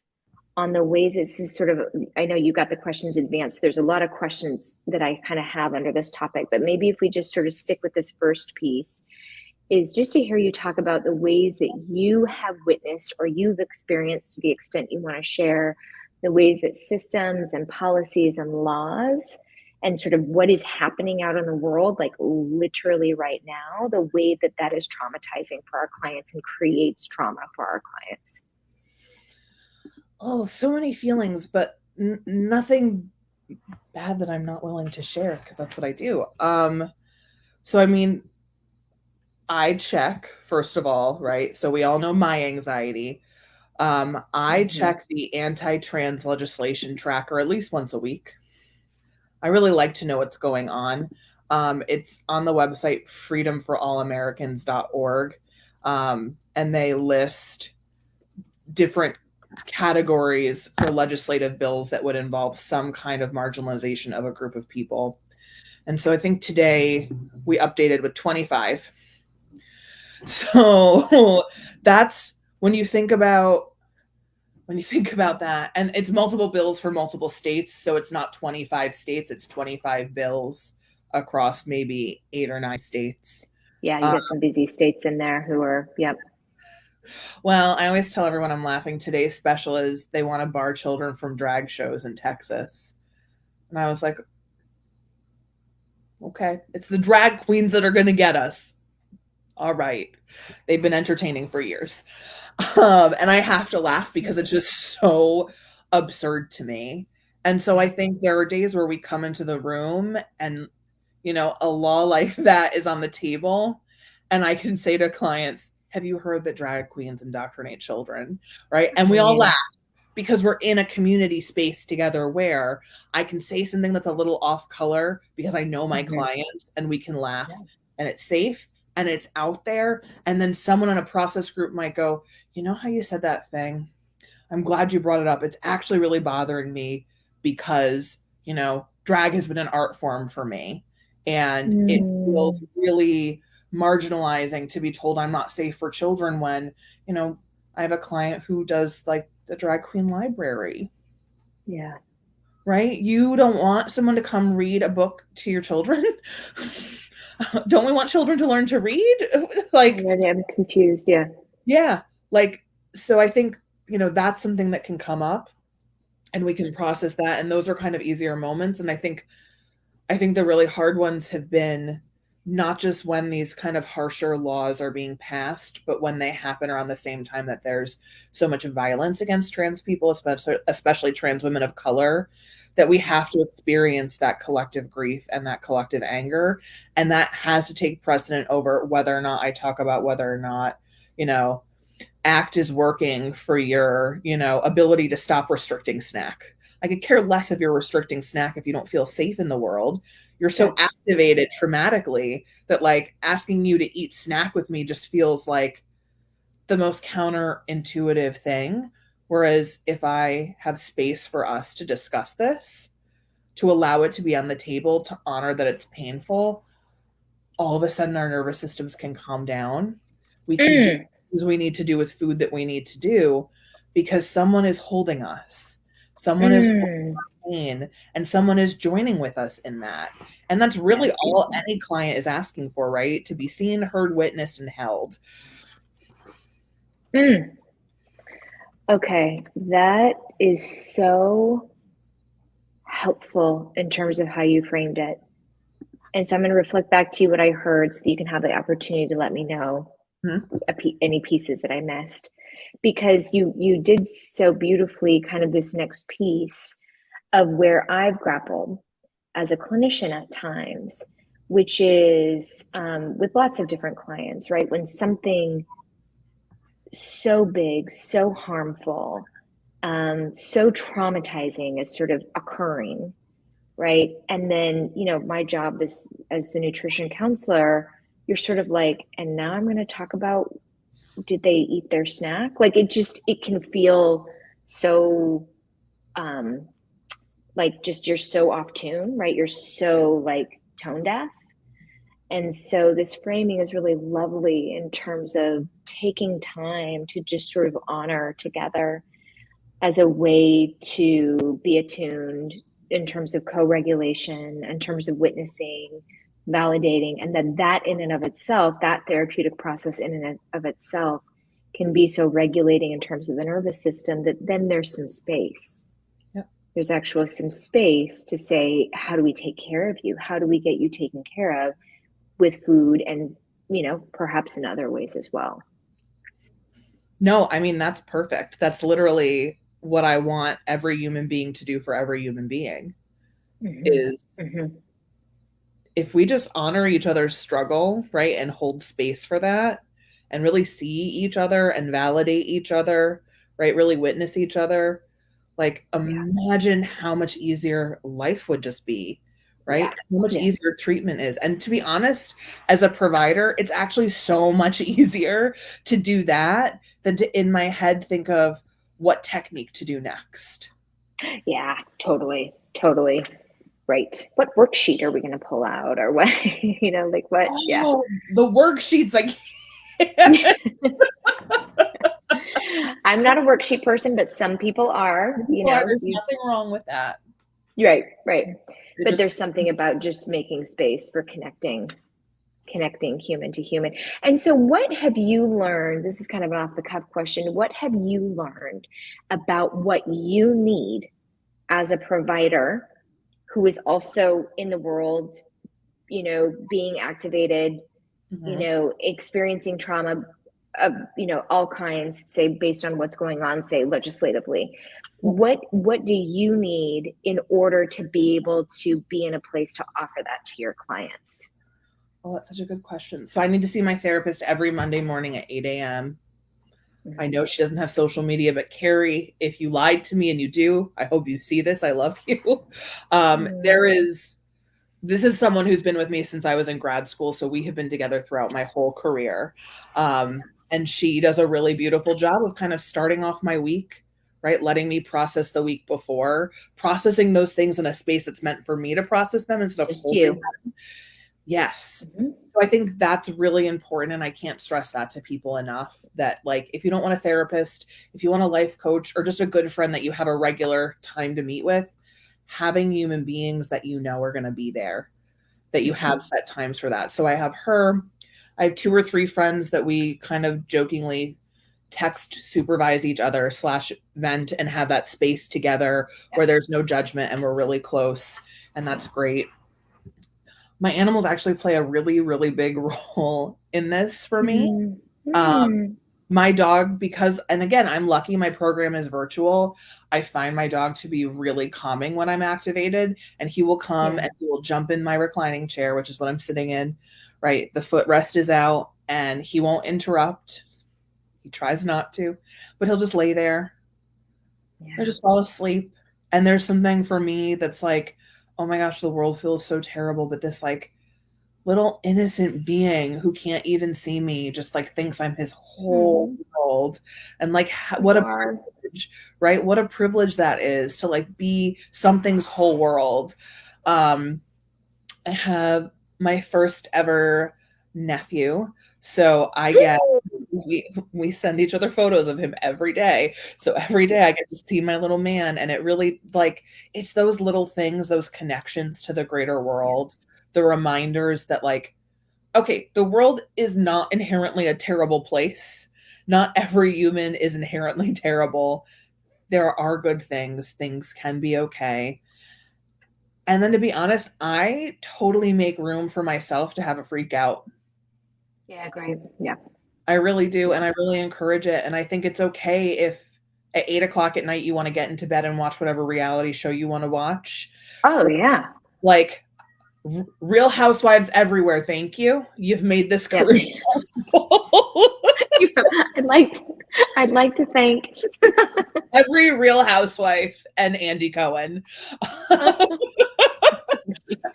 A: on the ways this is sort of, I know you got the questions advanced. There's a lot of questions that I kind of have under this topic, but maybe if we just sort of stick with this first piece, is just to hear you talk about the ways that you have witnessed or you've experienced, to the extent you want to share, the ways that systems and policies and laws and sort of what is happening out in the world, like literally right now, the way that that is traumatizing for our clients and creates trauma for our clients.
B: Oh, so many feelings, but nothing bad that I'm not willing to share, because that's what I do. So I mean, I check, first of all, right? So we all know my anxiety. I check the anti-trans legislation tracker at least once a week. I really like to know what's going on. It's on the website freedomforallamericans.org, and they list different categories for legislative bills that would involve some kind of marginalization of a group of people. And so I think today we updated with 25. So that's when you think about that, and it's multiple bills for multiple states, so it's not 25 states, it's 25 bills across maybe 8 or 9 states.
A: Yeah, you got some busy states in there who are, yep.
B: Well, I always tell everyone I'm laughing. Today's special is they want to bar children from drag shows in Texas. And I was like, okay, it's the drag queens that are going to get us. All right. They've been entertaining for years. And I have to laugh because it's just so absurd to me. And so I think there are days where we come into the room and, you know, a law like that is on the table. And I can say to clients, have you heard that drag queens indoctrinate children? Right. And we all laugh because we're in a community space together where I can say something that's a little off color because I know my clients, and we can laugh, and it's safe and it's out there. And then someone in a process group might go, you know how you said that thing? I'm glad you brought it up. It's actually really bothering me because, you know, drag has been an art form for me. And it feels really marginalizing to be told I'm not safe for children when, you know, I have a client who does like the drag queen library.
A: Yeah.
B: Right? You don't want someone to come read a book to your children? Don't we want children to learn to read? Like,
A: I'm confused. Yeah.
B: Yeah. Like, so I think, you know, that's something that can come up and we can process that. And those are kind of easier moments. And I think the really hard ones have been not just when these kind of harsher laws are being passed, but when they happen around the same time that there's so much violence against trans people, especially trans women of color, that we have to experience that collective grief and that collective anger. And that has to take precedent over whether or not I talk about whether or not, you know, ACT is working for your, you know, ability to stop restricting snack. I could care less if you're restricting snack if you don't feel safe in the world. You're so activated traumatically that like asking you to eat snack with me just feels like the most counterintuitive thing. Whereas if I have space for us to discuss this, to allow it to be on the table, to honor that it's painful, all of a sudden our nervous systems can calm down. We can things we need to do with food that we need to do because someone is holding us. Someone is holding our pain and someone is joining with us in that. And that's really all any client is asking for, right? To be seen, heard, witnessed, and held.
A: Okay, that is so helpful in terms of how you framed it. And so I'm going to reflect back to you what I heard so that you can have the opportunity to let me know any pieces that I missed. Because you did so beautifully kind of this next piece of where I've grappled as a clinician at times, which is with lots of different clients, right? When something so big, so harmful, so traumatizing is sort of occurring, right? And then, you know, my job as the nutrition counselor, you're sort of like, and now I'm going to talk about, did they eat their snack? Like it can feel so, like just you're so off tune, right? You're so like tone deaf. And so this framing is really lovely in terms of taking time to just sort of honor together as a way to be attuned in terms of co-regulation, in terms of witnessing, validating, and that in and of itself, that therapeutic process in and of itself can be so regulating in terms of the nervous system that then there's some space.
B: Yep.
A: There's actually some space to say, how do we take care of you? How do we get you taken care of with food and, you know, perhaps in other ways as well?
B: No, I mean, that's perfect. That's literally what I want every human being to do for every human being is if we just honor each other's struggle, right, and hold space for that and really see each other and validate each other, right, really witness each other, like imagine how much easier life would just be, right? How much easier treatment is. And to be honest, as a provider, it's actually so much easier to do that than to in my head think of what technique to do next.
A: Yeah, totally. Totally. Right. What worksheet are we going to pull out or what, you know, like what?
B: Oh, the worksheets, like
A: I'm not a worksheet person, but some people are, you know.
B: There's nothing wrong with that.
A: Right, right. But there's something about just making space for connecting human to human. And so what have you learned? This is kind of an off the cuff question. What have you learned about what you need as a provider who is also in the world, you know, being activated, you know, experiencing trauma of, you know, all kinds, say based on what's going on, say legislatively. What do you need in order to be able to be in a place to offer that to your clients?
B: Oh, that's such a good question. So I need to see my therapist every Monday morning at 8 a.m. I know she doesn't have social media, but Carrie, if you lied to me and you do, I hope you see this. I love you. This is someone who's been with me since I was in grad school. So we have been together throughout my whole career. And she does a really beautiful job of kind of starting off my week, right? Letting me process the week before, processing those things in a space that's meant for me to process them instead of holding them. Yes. So I think that's really important. And I can't stress that to people enough that, like, if you don't want a therapist, if you want a life coach or just a good friend that you have a regular time to meet with, having human beings that you know are going to be there, that you have set times for that. So I have her, I have 2 or 3 friends that we kind of jokingly text, supervise each other / vent and have that space together where there's no judgment and we're really close. And that's great. My animals actually play a really, really big role in this for me. My dog, because, and again, I'm lucky my program is virtual. I find my dog to be really calming when I'm activated, and he will come and he will jump in my reclining chair, which is what I'm sitting in, right? The footrest is out and he won't interrupt. He tries not to, but he'll just lay there. He'll just fall asleep. And there's something for me that's like, oh my gosh, the world feels so terrible, but this like little innocent being who can't even see me just like thinks I'm his whole world. And like what a privilege, right? What a privilege that is to like be something's whole world. I have my first ever nephew. So I get we send each other photos of him every day. So every day I get to see my little man, and it really like it's those little things, those connections to the greater world, the reminders that like, okay, the world is not inherently a terrible place. Not every human is inherently terrible. There are good things. Things can be okay. And then to be honest, I totally make room for myself to have a freak out.
A: Yeah, great. Yeah.
B: I really do.
A: Yeah.
B: And I really encourage it. And I think it's okay if at 8 o'clock at night you want to get into bed and watch whatever reality show you want to watch.
A: Oh, yeah.
B: Like Real Housewives everywhere. Thank you. You've made this
A: Yeah.
B: career possible.
A: I'd like to, I'd like to thank
B: Every Real Housewife and Andy Cohen.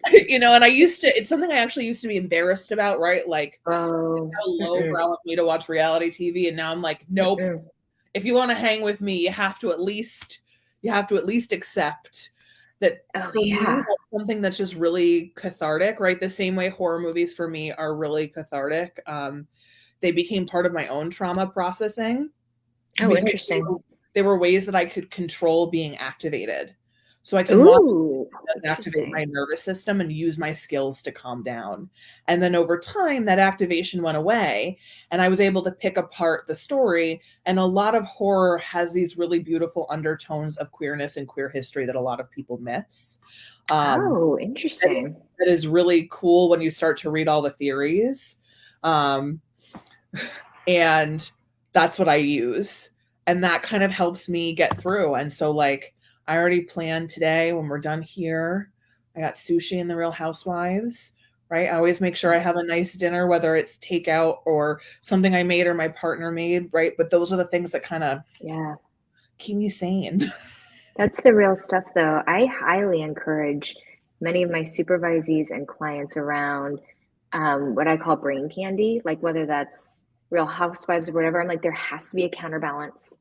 B: And it's something I actually used to be embarrassed about, right? Like,
A: oh,
B: how lowbrow of me to watch reality TV, and now I'm like, nope. If you want to hang with me, you have to at least accept that for me, that's something that's just really cathartic, right? The same way horror movies for me are really cathartic. They became part of my own trauma processing.
A: Oh, interesting.
B: They were ways that I could control being activated. So I can watch activate my nervous system and use my skills to calm down. And then over time, that activation went away, and I was able to pick apart the story. And a lot of horror has these really beautiful undertones of queerness and queer history that a lot of people miss.
A: Interesting.
B: That is really cool when you start to read all the theories. And that's what I use. And that kind of helps me get through. And so, like, I already planned today when we're done here. I got sushi in the Real Housewives, right? I always make sure I have a nice dinner, whether it's takeout or something I made or my partner made, right? But those are the things that kind of keep me sane.
A: That's the real stuff, though. I highly encourage many of my supervisees and clients around what I call brain candy, like whether that's Real Housewives or whatever. I'm like, there has to be a counterbalance.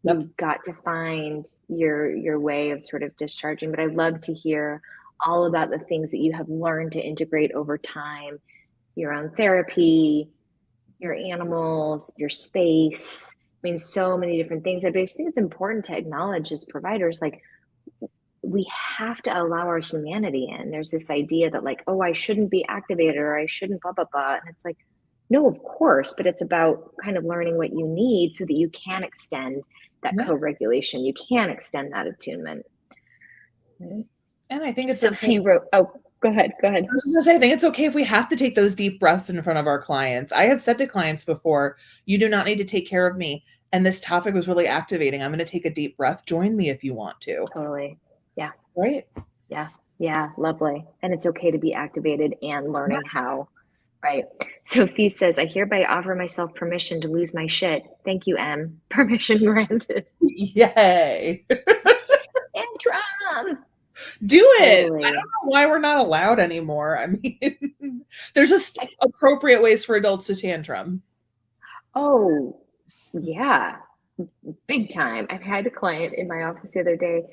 A: You've got to find your way of sort of discharging. But I'd love to hear all about the things that you have learned to integrate over time, your own therapy, your animals, your space. I mean, so many different things. I just think it's important to acknowledge as providers, like, we have to allow our humanity in. There's this idea that, like, oh, I shouldn't be activated or I shouldn't blah, blah, blah. And it's like, no, of course, but it's about kind of learning what you need so that you can extend that co-regulation. You can extend that attunement.
B: And I think it's
A: Sophie wrote, oh, go ahead.
B: I was going to say, I think it's okay if we have to take those deep breaths in front of our clients. I have said to clients before, you do not need to take care of me. And this topic was really activating. I'm going to take a deep breath. Join me if you want to.
A: Totally. Yeah.
B: Right.
A: Yeah. Yeah. Lovely. And it's okay to be activated and learning how. Right. Sophie says, I hereby offer myself permission to lose my shit. Thank you, M. Permission granted.
B: Yay.
A: Tantrum.
B: Do it. Totally. I don't know why we're not allowed anymore. I mean, there's just appropriate ways for adults to tantrum.
A: Oh, yeah. Big time. I had a client in my office the other day,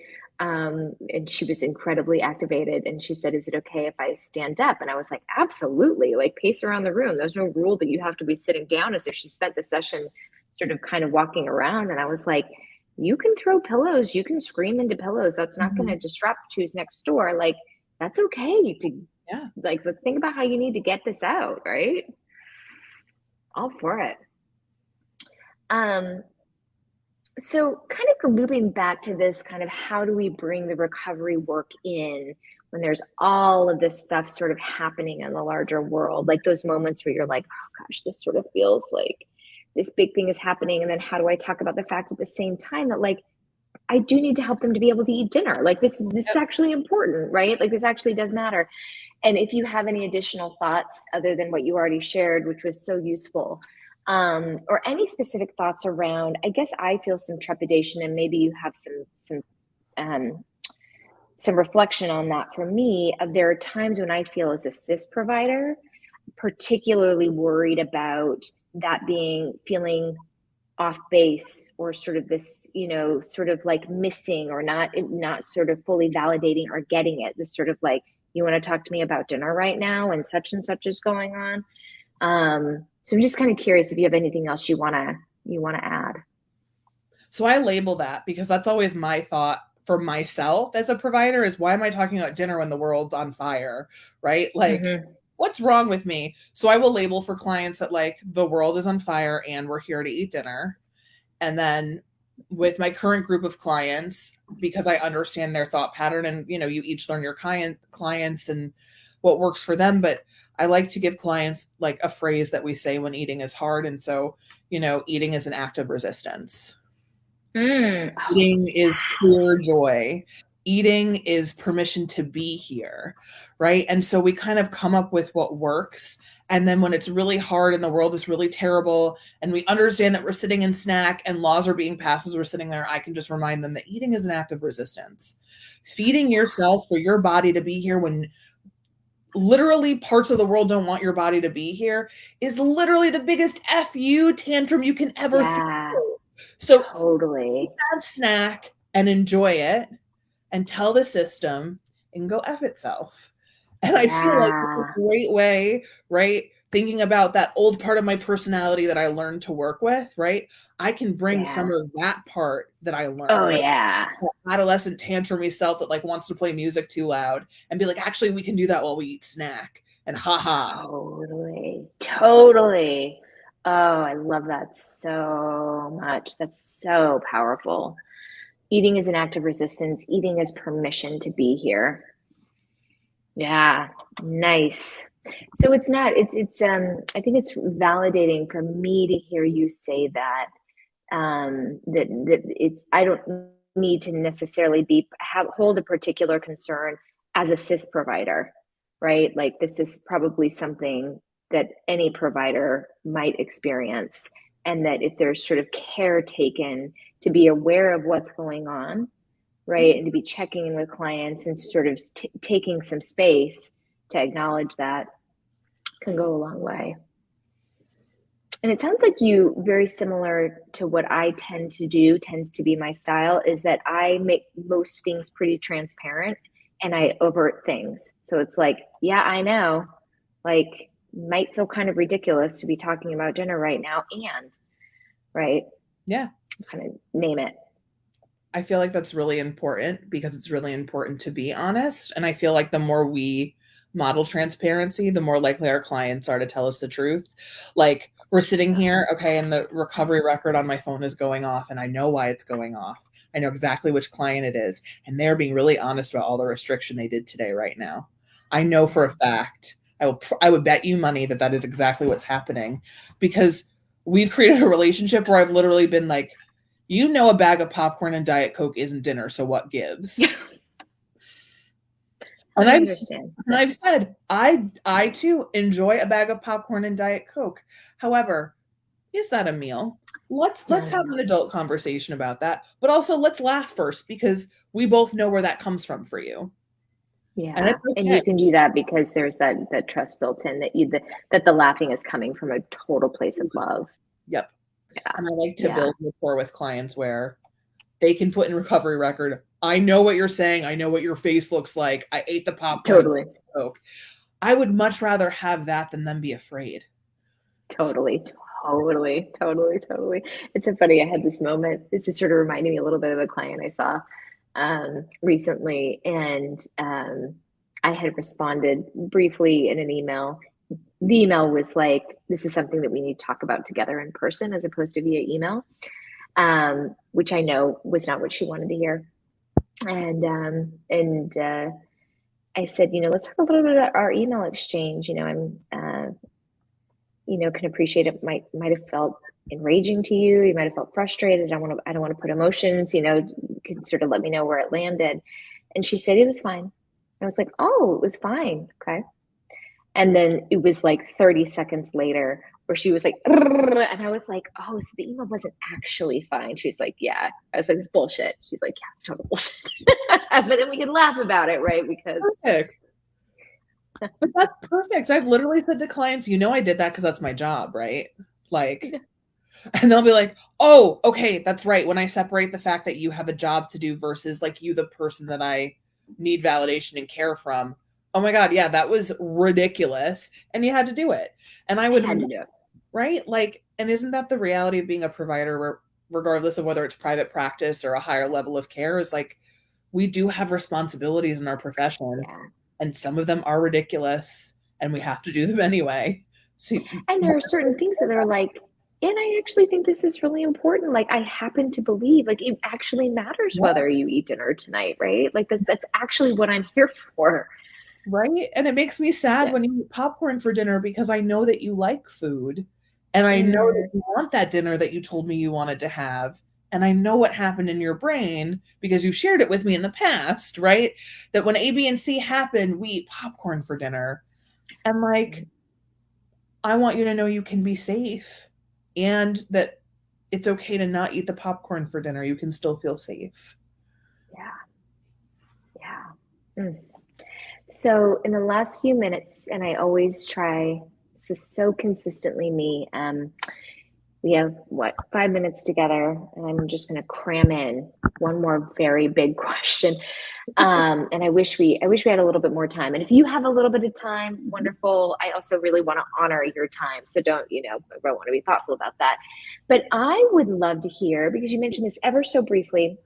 A: and she was incredibly activated, and she said, is it okay if I stand up? And I was like, absolutely, like, pace around the room. There's no rule that you have to be sitting down. And so she spent the session sort of kind of walking around, and I was like, you can throw pillows, you can scream into pillows. That's not going to disrupt who's next door. Like, that's okay to, like, let's think about how you need to get this out, right? All for it. So kind of looping back to this kind of, how do we bring the recovery work in when there's all of this stuff sort of happening in the larger world, like those moments where you're like, oh gosh, this sort of feels like this big thing is happening. And then how do I talk about the fact at the same time that, like, I do need to help them to be able to eat dinner. Like, this is actually important, right? Like, this actually does matter. And if you have any additional thoughts other than what you already shared, which was so useful, or any specific thoughts around, I guess I feel some trepidation, and maybe you have some reflection on that. For me, there are times when I feel as a cis provider, particularly worried about that feeling off base, or sort of this, sort of like missing, or not sort of fully validating or getting it. This sort of like, you want to talk to me about dinner right now and such is going on. So I'm just kind of curious if you have anything else you wanna add.
B: So I label that because that's always my thought for myself as a provider is why am I talking about dinner when the world's on fire, right? Like, what's wrong with me? So I will label for clients that like the world is on fire and we're here to eat dinner. And then with my current group of clients, because I understand their thought pattern and, you know, you each learn your clients and what works for them. But I like to give clients like a phrase that we say when eating is hard. And so, you know, eating is an act of resistance.
A: Oh,
B: Eating is pure joy. Eating is permission to be here, right? And so we kind of come up with what works. And then when it's really hard and the world is really terrible, and we understand that we're sitting in snack and laws are being passed as we're sitting there, I can just remind them that eating is an act of resistance. Feeding yourself for your body to be here when literally parts of the world don't want your body to be here is literally the biggest FU tantrum you can ever throw. So
A: totally.
B: have snack and enjoy it and tell the system and go F itself. And I feel like it's a great way, right? Thinking about that old part of my personality that I learned to work with, right? I can bring some of that part that I learned, right? Adolescent tantrumy self that like wants to play music too loud and be like, actually, we can do that while we eat snack and haha.
A: Totally. Oh, I love that so much. That's so powerful. Eating is an act of resistance. Eating is permission to be here. Yeah, nice. So it's not, I think it's validating for me to hear you say that, that it's, I don't need to necessarily hold a particular concern as a cis provider, right? Like this is probably something that any provider might experience. And that if there's sort of care taken to be aware of what's going on, right? And to be checking in with clients and sort of taking some space to acknowledge that can go a long way. And it sounds like you, very similar to what I tend to do, tends to be my style, is that I make most things pretty transparent and I overt things. So it's like, yeah, I know, like, might feel kind of ridiculous to be talking about dinner right now, and right?
B: Yeah.
A: Kind of name it.
B: I feel like that's really important because it's really important to be honest. And I feel like the more we model transparency, the more likely our clients are to tell us the truth. Like we're sitting here, okay, and the recovery record on my phone is going off, and I know why it's going off. I know exactly which client it is. And they're being really honest about all the restriction they did today, right now. I know for a fact, I would bet you money that that is exactly what's happening because we've created a relationship where I've literally been like, you know, a bag of popcorn and Diet Coke isn't dinner, so what gives? And I've said, I too enjoy a bag of popcorn and Diet Coke. However, is that a meal? Let's have an adult conversation about that. But also let's laugh first because we both know where that comes from for you.
A: Yeah. And, and you can do that because there's that trust built in that the laughing is coming from a total place of love.
B: Yep. Yeah. And I like to build rapport with clients where they can put in recovery record, I know what you're saying. I know what your face looks like. I ate the popcorn.
A: Totally.
B: Coke. I would much rather have that than them be afraid.
A: Totally. It's so funny. I had this moment. This is sort of reminding me a little bit of a client I saw recently. And I had responded briefly in an email. The email was like, this is something that we need to talk about together in person as opposed to via email, which I know was not what she wanted to hear. And I said, let's talk a little bit about our email exchange. I'm, can appreciate it. Might have felt enraging to you. You might have felt frustrated. I don't want to put emotions, you can sort of let me know where it landed. And she said, it was fine. I was like, oh, it was fine. Okay. And then it was like 30 seconds later where she was like, and I was like, oh, so the email wasn't actually fine. She's like, yeah. I was like, it's bullshit. She's like, yeah, it's total bullshit. But then we can laugh about it, right? Because
B: perfect. But that's perfect. I've literally said to clients, I did that because that's my job, right? Like, and they'll be like, oh, okay, that's right. When I separate the fact that you have a job to do versus like you, the person that I need validation and care from. Oh my God, yeah, that was ridiculous. And you had to do it. And I would right? Like, and isn't that the reality of being a provider, where regardless of whether it's private practice or a higher level of care, is like we do have responsibilities in our profession,
A: Yeah.
B: and some of them are ridiculous and we have to do them anyway. So
A: And there are certain things that are like, and I actually think this is really important. Like, I happen to believe, like, it actually matters
B: yeah,
A: whether you eat dinner tonight, right? Like, that's actually what I'm here for.
B: right. And it makes me sad
A: Yeah.
B: when you eat popcorn for dinner, because I know that you like food and I know that
A: Mm,
B: you want that dinner that you told me you wanted to have. And I know what happened in your brain because you shared it with me in the past, right? That when A, B, and C happen, we eat popcorn for dinner. And like, I want you to know you can be safe and that it's okay to not eat the popcorn for dinner. You can still feel safe.
A: yeah. Yeah. Mm. So, in the last few minutes, and I always try, this is so consistently me. We have what, 5 minutes together, and I'm just going to cram in one more very big question. And I wish we had a little bit more time. And if you have a little bit of time, wonderful. I also really want to honor your time, so don't, I want to be thoughtful about that. But I would love to hear, because you mentioned this ever so briefly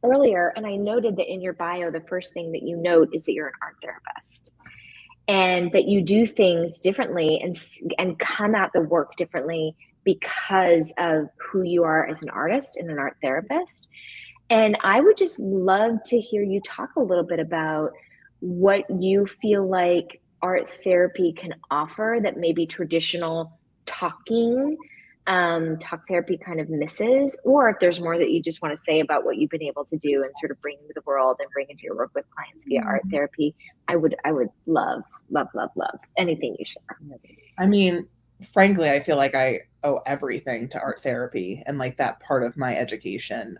A: earlier, and I noted that in your bio, the first thing that you note is that you're an art therapist, and that you do things differently and come at the work differently because of who you are as an artist and an art therapist. And I would just love to hear you talk a little bit about what you feel like art therapy can offer that maybe traditional talking, talk therapy kind of misses, or if there's more that you just want to say about what you've been able to do and sort of bring into the world and bring into your work with clients via art therapy. I would love, love, love, love anything you share.
B: I mean, frankly, I feel like I owe everything to art therapy and like that part of my education.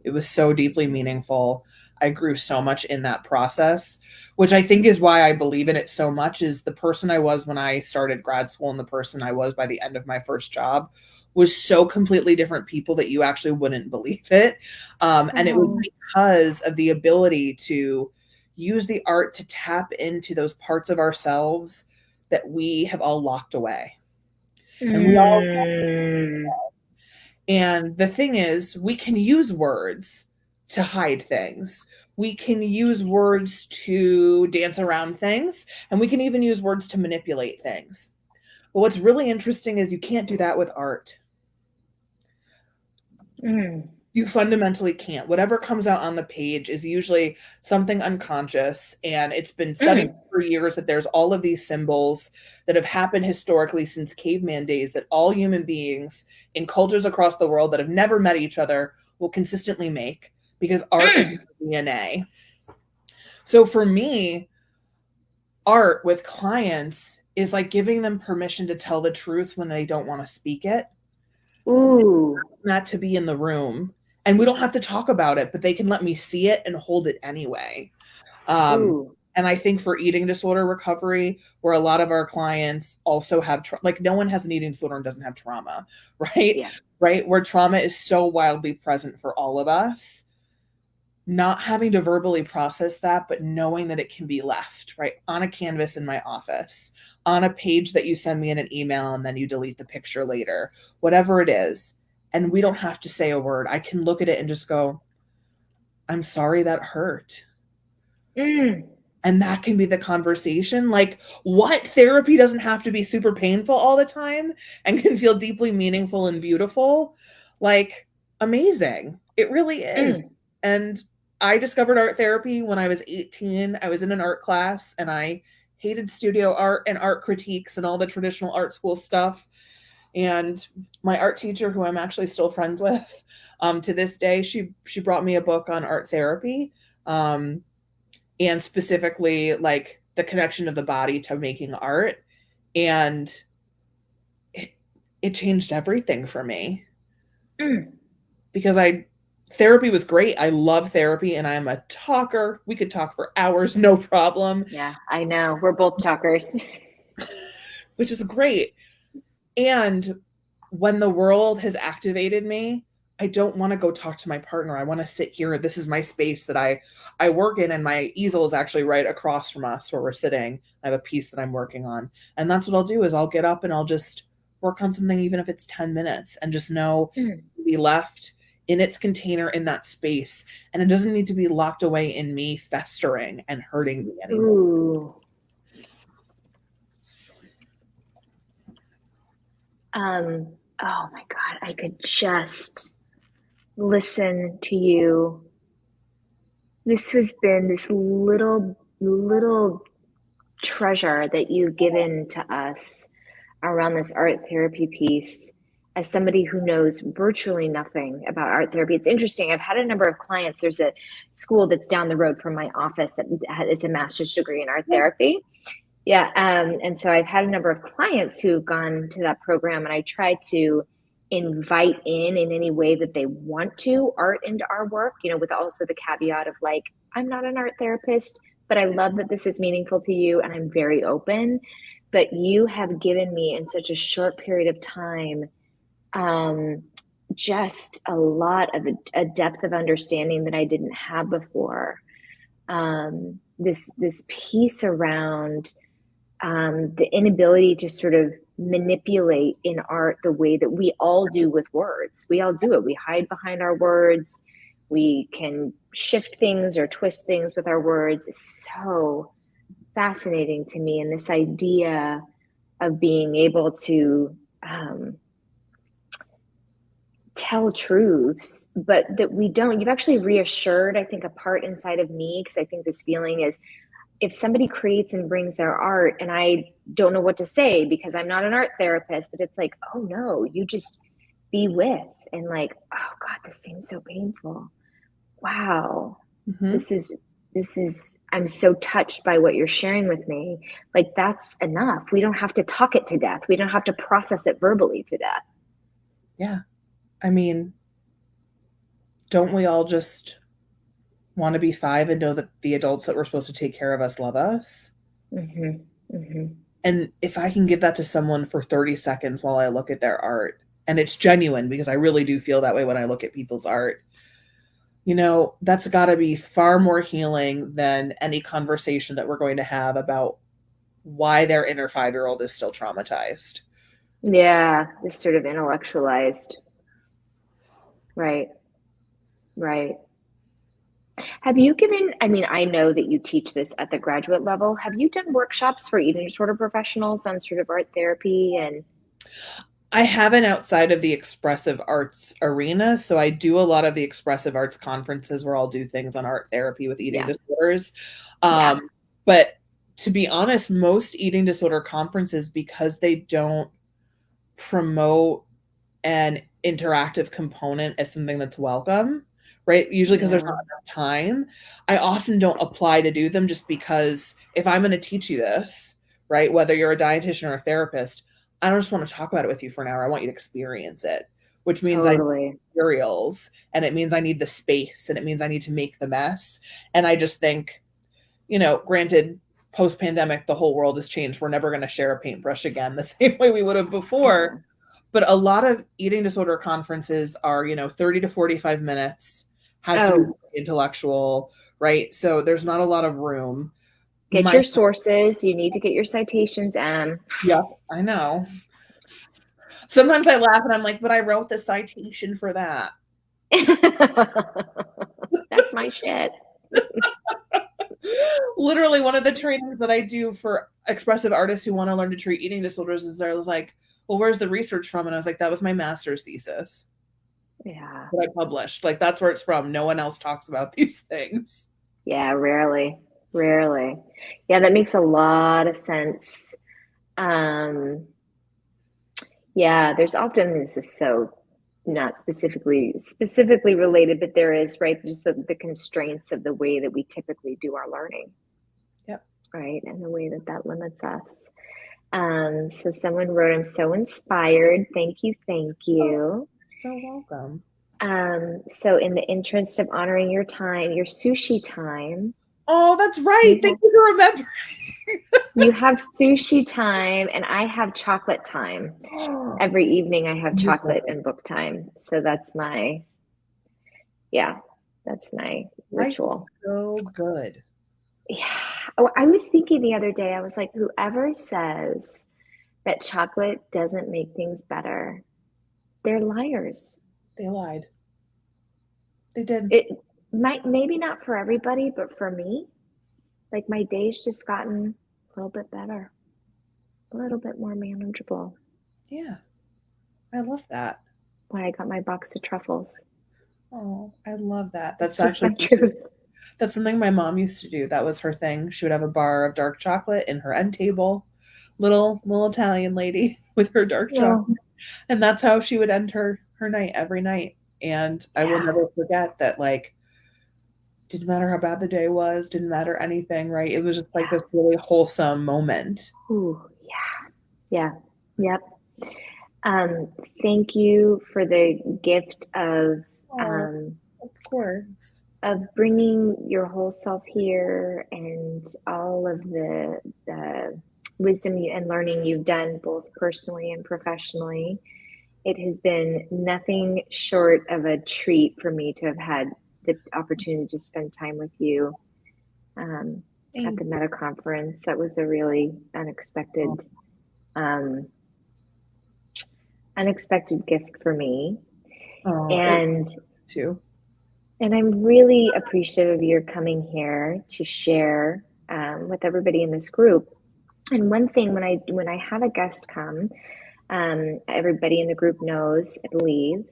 B: It was so deeply meaningful. I grew so much in that process, which I think is why I believe in it so much. Is the person I was when I started grad school and the person I was by the end of my first job was so completely different people that you actually wouldn't believe it. And it was
A: Oh.
B: because of the ability to use the art to tap into those parts of ourselves that we have all locked away. And we all,
A: Mm,
B: and the thing is, we can use words to hide things. We can use words to dance around things, and we can even use words to manipulate things. But what's really interesting is you can't do that with art.
A: mm,
B: You fundamentally can't. Whatever comes out on the page is usually something unconscious. And it's been studied
A: mm.
B: for years that there's all of these symbols that have happened historically since caveman days that all human beings in cultures across the world that have never met each other will consistently make, because art is
A: Mm.
B: DNA. So for me, art with clients is like giving them permission to tell the truth when they don't want to speak it,
A: Ooh,
B: not to be in the room. And we don't have to talk about it, but they can let me see it and hold it anyway. Um,
A: ooh,
B: and I think for eating disorder recovery, where a lot of our clients also have, like, no one has an eating disorder and doesn't have trauma, right?
A: yeah.
B: Right? Where trauma is so wildly present for all of us, not having to verbally process that, but knowing that it can be left, right? On a canvas in my office, on a page that you send me in an email and then you delete the picture later, whatever it is. And we don't have to say a word. I can look at it and just go, I'm sorry that hurt.
A: Mm,
B: And that can be the conversation. Like, what therapy doesn't have to be super painful all the time and can feel deeply meaningful and beautiful? Like, amazing. It really is.
A: mm,
B: And I discovered art therapy when I was 18. I was in an art class and I hated studio art and art critiques and all the traditional art school stuff. And my art teacher, who I'm actually still friends with to this day, she brought me a book on art therapy. And specifically like the connection of the body to making art, and it it changed everything for me,
A: mm.
B: because I therapy was great. I love therapy and I'm a talker. We could talk for hours, no problem,
A: Yeah, I know. We're both talkers.
B: which is great. And when the world has activated me, I don't want to go talk to my partner. I want to sit here. This is my space that I work in, and my easel is actually right across from us where we're sitting. I have a piece that I'm working on. And that's what I'll do is I'll get up and I'll just work on something, even if it's 10 minutes, and just know
A: Mm.
B: be left in its container in that space. And it doesn't need to be locked away in me festering and hurting me anymore.
A: Ooh. Oh my God, I could just listen to you. This has been this little treasure that you've given to us around this art therapy piece. As somebody who knows virtually nothing about art therapy, it's interesting. I've had a number of clients. There's a school that's down the road from my office that is a master's degree in art therapy. Yeah. And so I've had a number of clients who've gone to that program, and I try to invite in any way that they want to art into our work, with also the caveat of like, I'm not an art therapist, but I love that this is meaningful to you and I'm very open. But you have given me in such a short period of time, just a lot of a depth of understanding that I didn't have before. This piece around the inability to sort of manipulate in art the way that we all do with words. We all do it. We hide behind our words. We can shift things or twist things with our words. It's so fascinating to me. And this idea of being able to tell truths, but that we don't. You've actually reassured, I think, a part inside of me, because I think this feeling is, if somebody creates and brings their art and I don't know what to say because I'm not an art therapist, but it's like, oh no, you just be with, and like, oh God, this seems so painful. Wow.
B: Mm-hmm.
A: This is, I'm so touched by what you're sharing with me. Like, that's enough. We don't have to talk it to death. We don't have to process it verbally to death.
B: Yeah. I mean, don't we all just want to be 5 and know that the adults that we're supposed to take care of us love us?
A: Mm-hmm. Mm-hmm. And
B: if I can give that to someone for 30 seconds while I look at their art, and it's genuine, because I really do feel that way when I look at people's art, that's got to be far more healing than any conversation that we're going to have about why their inner 5-year-old is still traumatized.
A: Yeah, this sort of intellectualized. Right. Right. Have you given, I mean, I know that you teach this at the graduate level. Have you done workshops for eating disorder professionals on sort of art therapy? And
B: I haven't, outside of the expressive arts arena. So I do a lot of the expressive arts conferences where I'll do things on art therapy with eating disorders.
A: Yeah.
B: But to be honest, most eating disorder conferences, because they don't promote an interactive component as something that's welcome, right? Usually because there's not enough time. I often don't apply to do them, just because if I'm going to teach you this, right, whether you're a dietitian or a therapist, I don't just want to talk about it with you for an hour. I want you to experience it, which means I need materials, and it means I need the space, and it means I need to make the mess. And I just think, granted, post-pandemic, the whole world has changed. We're never going to share a paintbrush again the same way we would have before. But a lot of eating disorder conferences are, 30 to 45 minutes, has to be intellectual, right? So there's not a lot of room.
A: Get your sources. You need to get your citations, Em.
B: Yeah, I know. Sometimes I laugh and I'm like, but I wrote the citation for that.
A: That's my shit.
B: Literally, one of the trainings that I do for expressive artists who want to learn to treat eating disorders is, I was like, well, where's the research from? And I was like, that was my master's thesis.
A: Yeah.
B: That I published. Like, that's where it's from. No one else talks about these things.
A: Yeah, rarely. Rarely. Yeah, that makes a lot of sense. Yeah, there's often, this is so not specifically related, but there is, right, just the constraints of the way that we typically do our learning.
B: Yep.
A: Right, and the way that limits us. So someone wrote, I'm so inspired. Thank you, thank you.
B: So welcome.
A: So in the interest of honoring your time, your sushi time.
B: Oh, that's right. Thank you for remembering.
A: You have sushi time, and I have chocolate time. Every evening I have chocolate and book time. So that's my ritual.
B: So good.
A: Yeah. Oh, I was thinking the other day, I was like, whoever says that chocolate doesn't make things better. They're liars.
B: They lied. They did.
A: It might, maybe not for everybody, but for me, like my day's just gotten a little bit better, a little bit more manageable.
B: Yeah. I love that.
A: When I got my box of truffles.
B: Oh, I love that.
A: It's
B: That's
A: just
B: actually
A: my truth.
B: that's something my mom used to do. That was her thing. She would have a bar of dark chocolate in her end table. Little Italian lady with her dark
A: Well,
B: chocolate. And that's how she would end her night every night. And I will
A: yeah,
B: never forget that, like, didn't matter how bad the day was, didn't matter anything, right? It was just like
A: yeah.
B: this really wholesome moment.
A: Ooh, yeah, yeah, yep. Um, Thank you for the gift
B: Oh, of course.
A: of bringing your whole self here and all of the wisdom and learning you've done both personally and professionally. It has been nothing short of a treat for me to have had the opportunity to spend time with you um, at
B: Thank
A: the Meta conference. That was a really
B: you.
A: um, unexpected gift for me,
B: Oh, it
A: and
B: too.
A: I'm really appreciative of your coming here to share with everybody in this group. And one thing when I have a guest come, everybody in the group knows, I believe,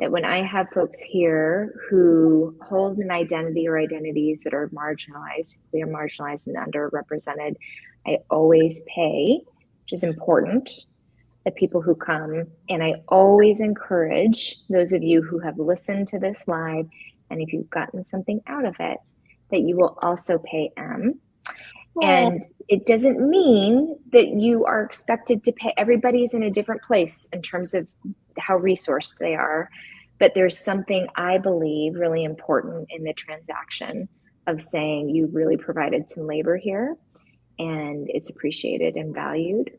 A: that when I have folks here who hold an identity or identities that are marginalized, we are marginalized and underrepresented, I always pay, which is important, the people who come. And I always encourage those of you who have listened to this live, and if you've gotten something out of it, that you will also pay M.
B: Oh,
A: And it doesn't mean that you are expected to pay. Everybody's in a different place in terms of how resourced they are. But there's something I believe really important in the transaction of saying you really provided some labor here and it's appreciated and valued.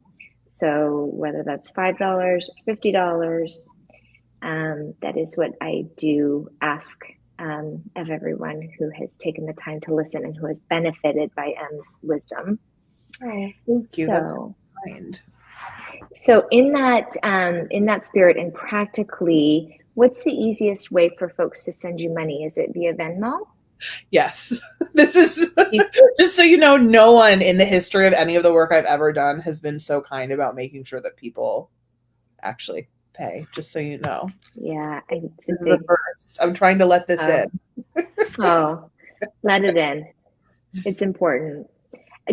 A: So whether that's $5 or $50, that is what I do ask of everyone who has taken the time to listen and who has benefited by M's wisdom.
B: oh, thank you. That's
A: So,
B: kind.
A: so in that spirit, and practically, what's the easiest way for folks to send you money? Is it via Venmo?
B: Yes. This is
A: You,
B: just so you know, no one in the history of any of the work I've ever done has been so kind about making sure that people actually pay, just so you know.
A: yeah, it's a
B: This is a
A: big.
B: first. I'm trying to let this in.
A: Oh, oh, let it in. It's important.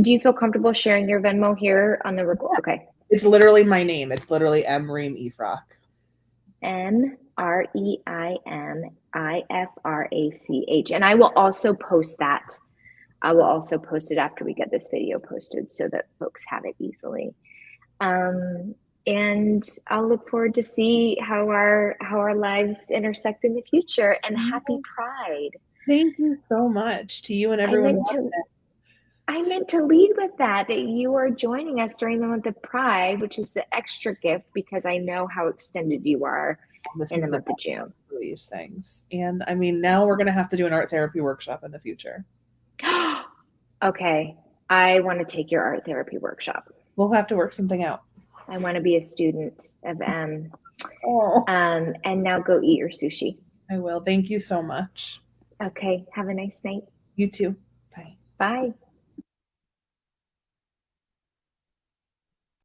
A: Do you feel comfortable sharing your Venmo here on the record? Okay.
B: It's literally my name. It's literally M. Reim Ifrach.
A: MREIMIFRACH. And I will also post that. I will also post it after we get this video posted so that folks have it easily. And I'll look forward to see how our lives intersect in the future. And happy Pride.
B: Thank you so much to you and
A: I
B: everyone
A: meant
B: watching.
A: to I meant to lead with that you are joining us during the month of Pride, which is the extra gift because I know how extended you are
B: This
A: in
B: is
A: the
B: the
A: month of
B: best
A: June.
B: for these things. And I mean, now we're going to have to do an art therapy workshop in the future.
A: Okay, I want to take your art therapy workshop.
B: We'll have to work something out.
A: I want to be a student of M.
B: Oh,
A: And now go eat your sushi.
B: I will. Thank you so much.
A: Okay, have a nice night.
B: You too. Bye.
A: Bye.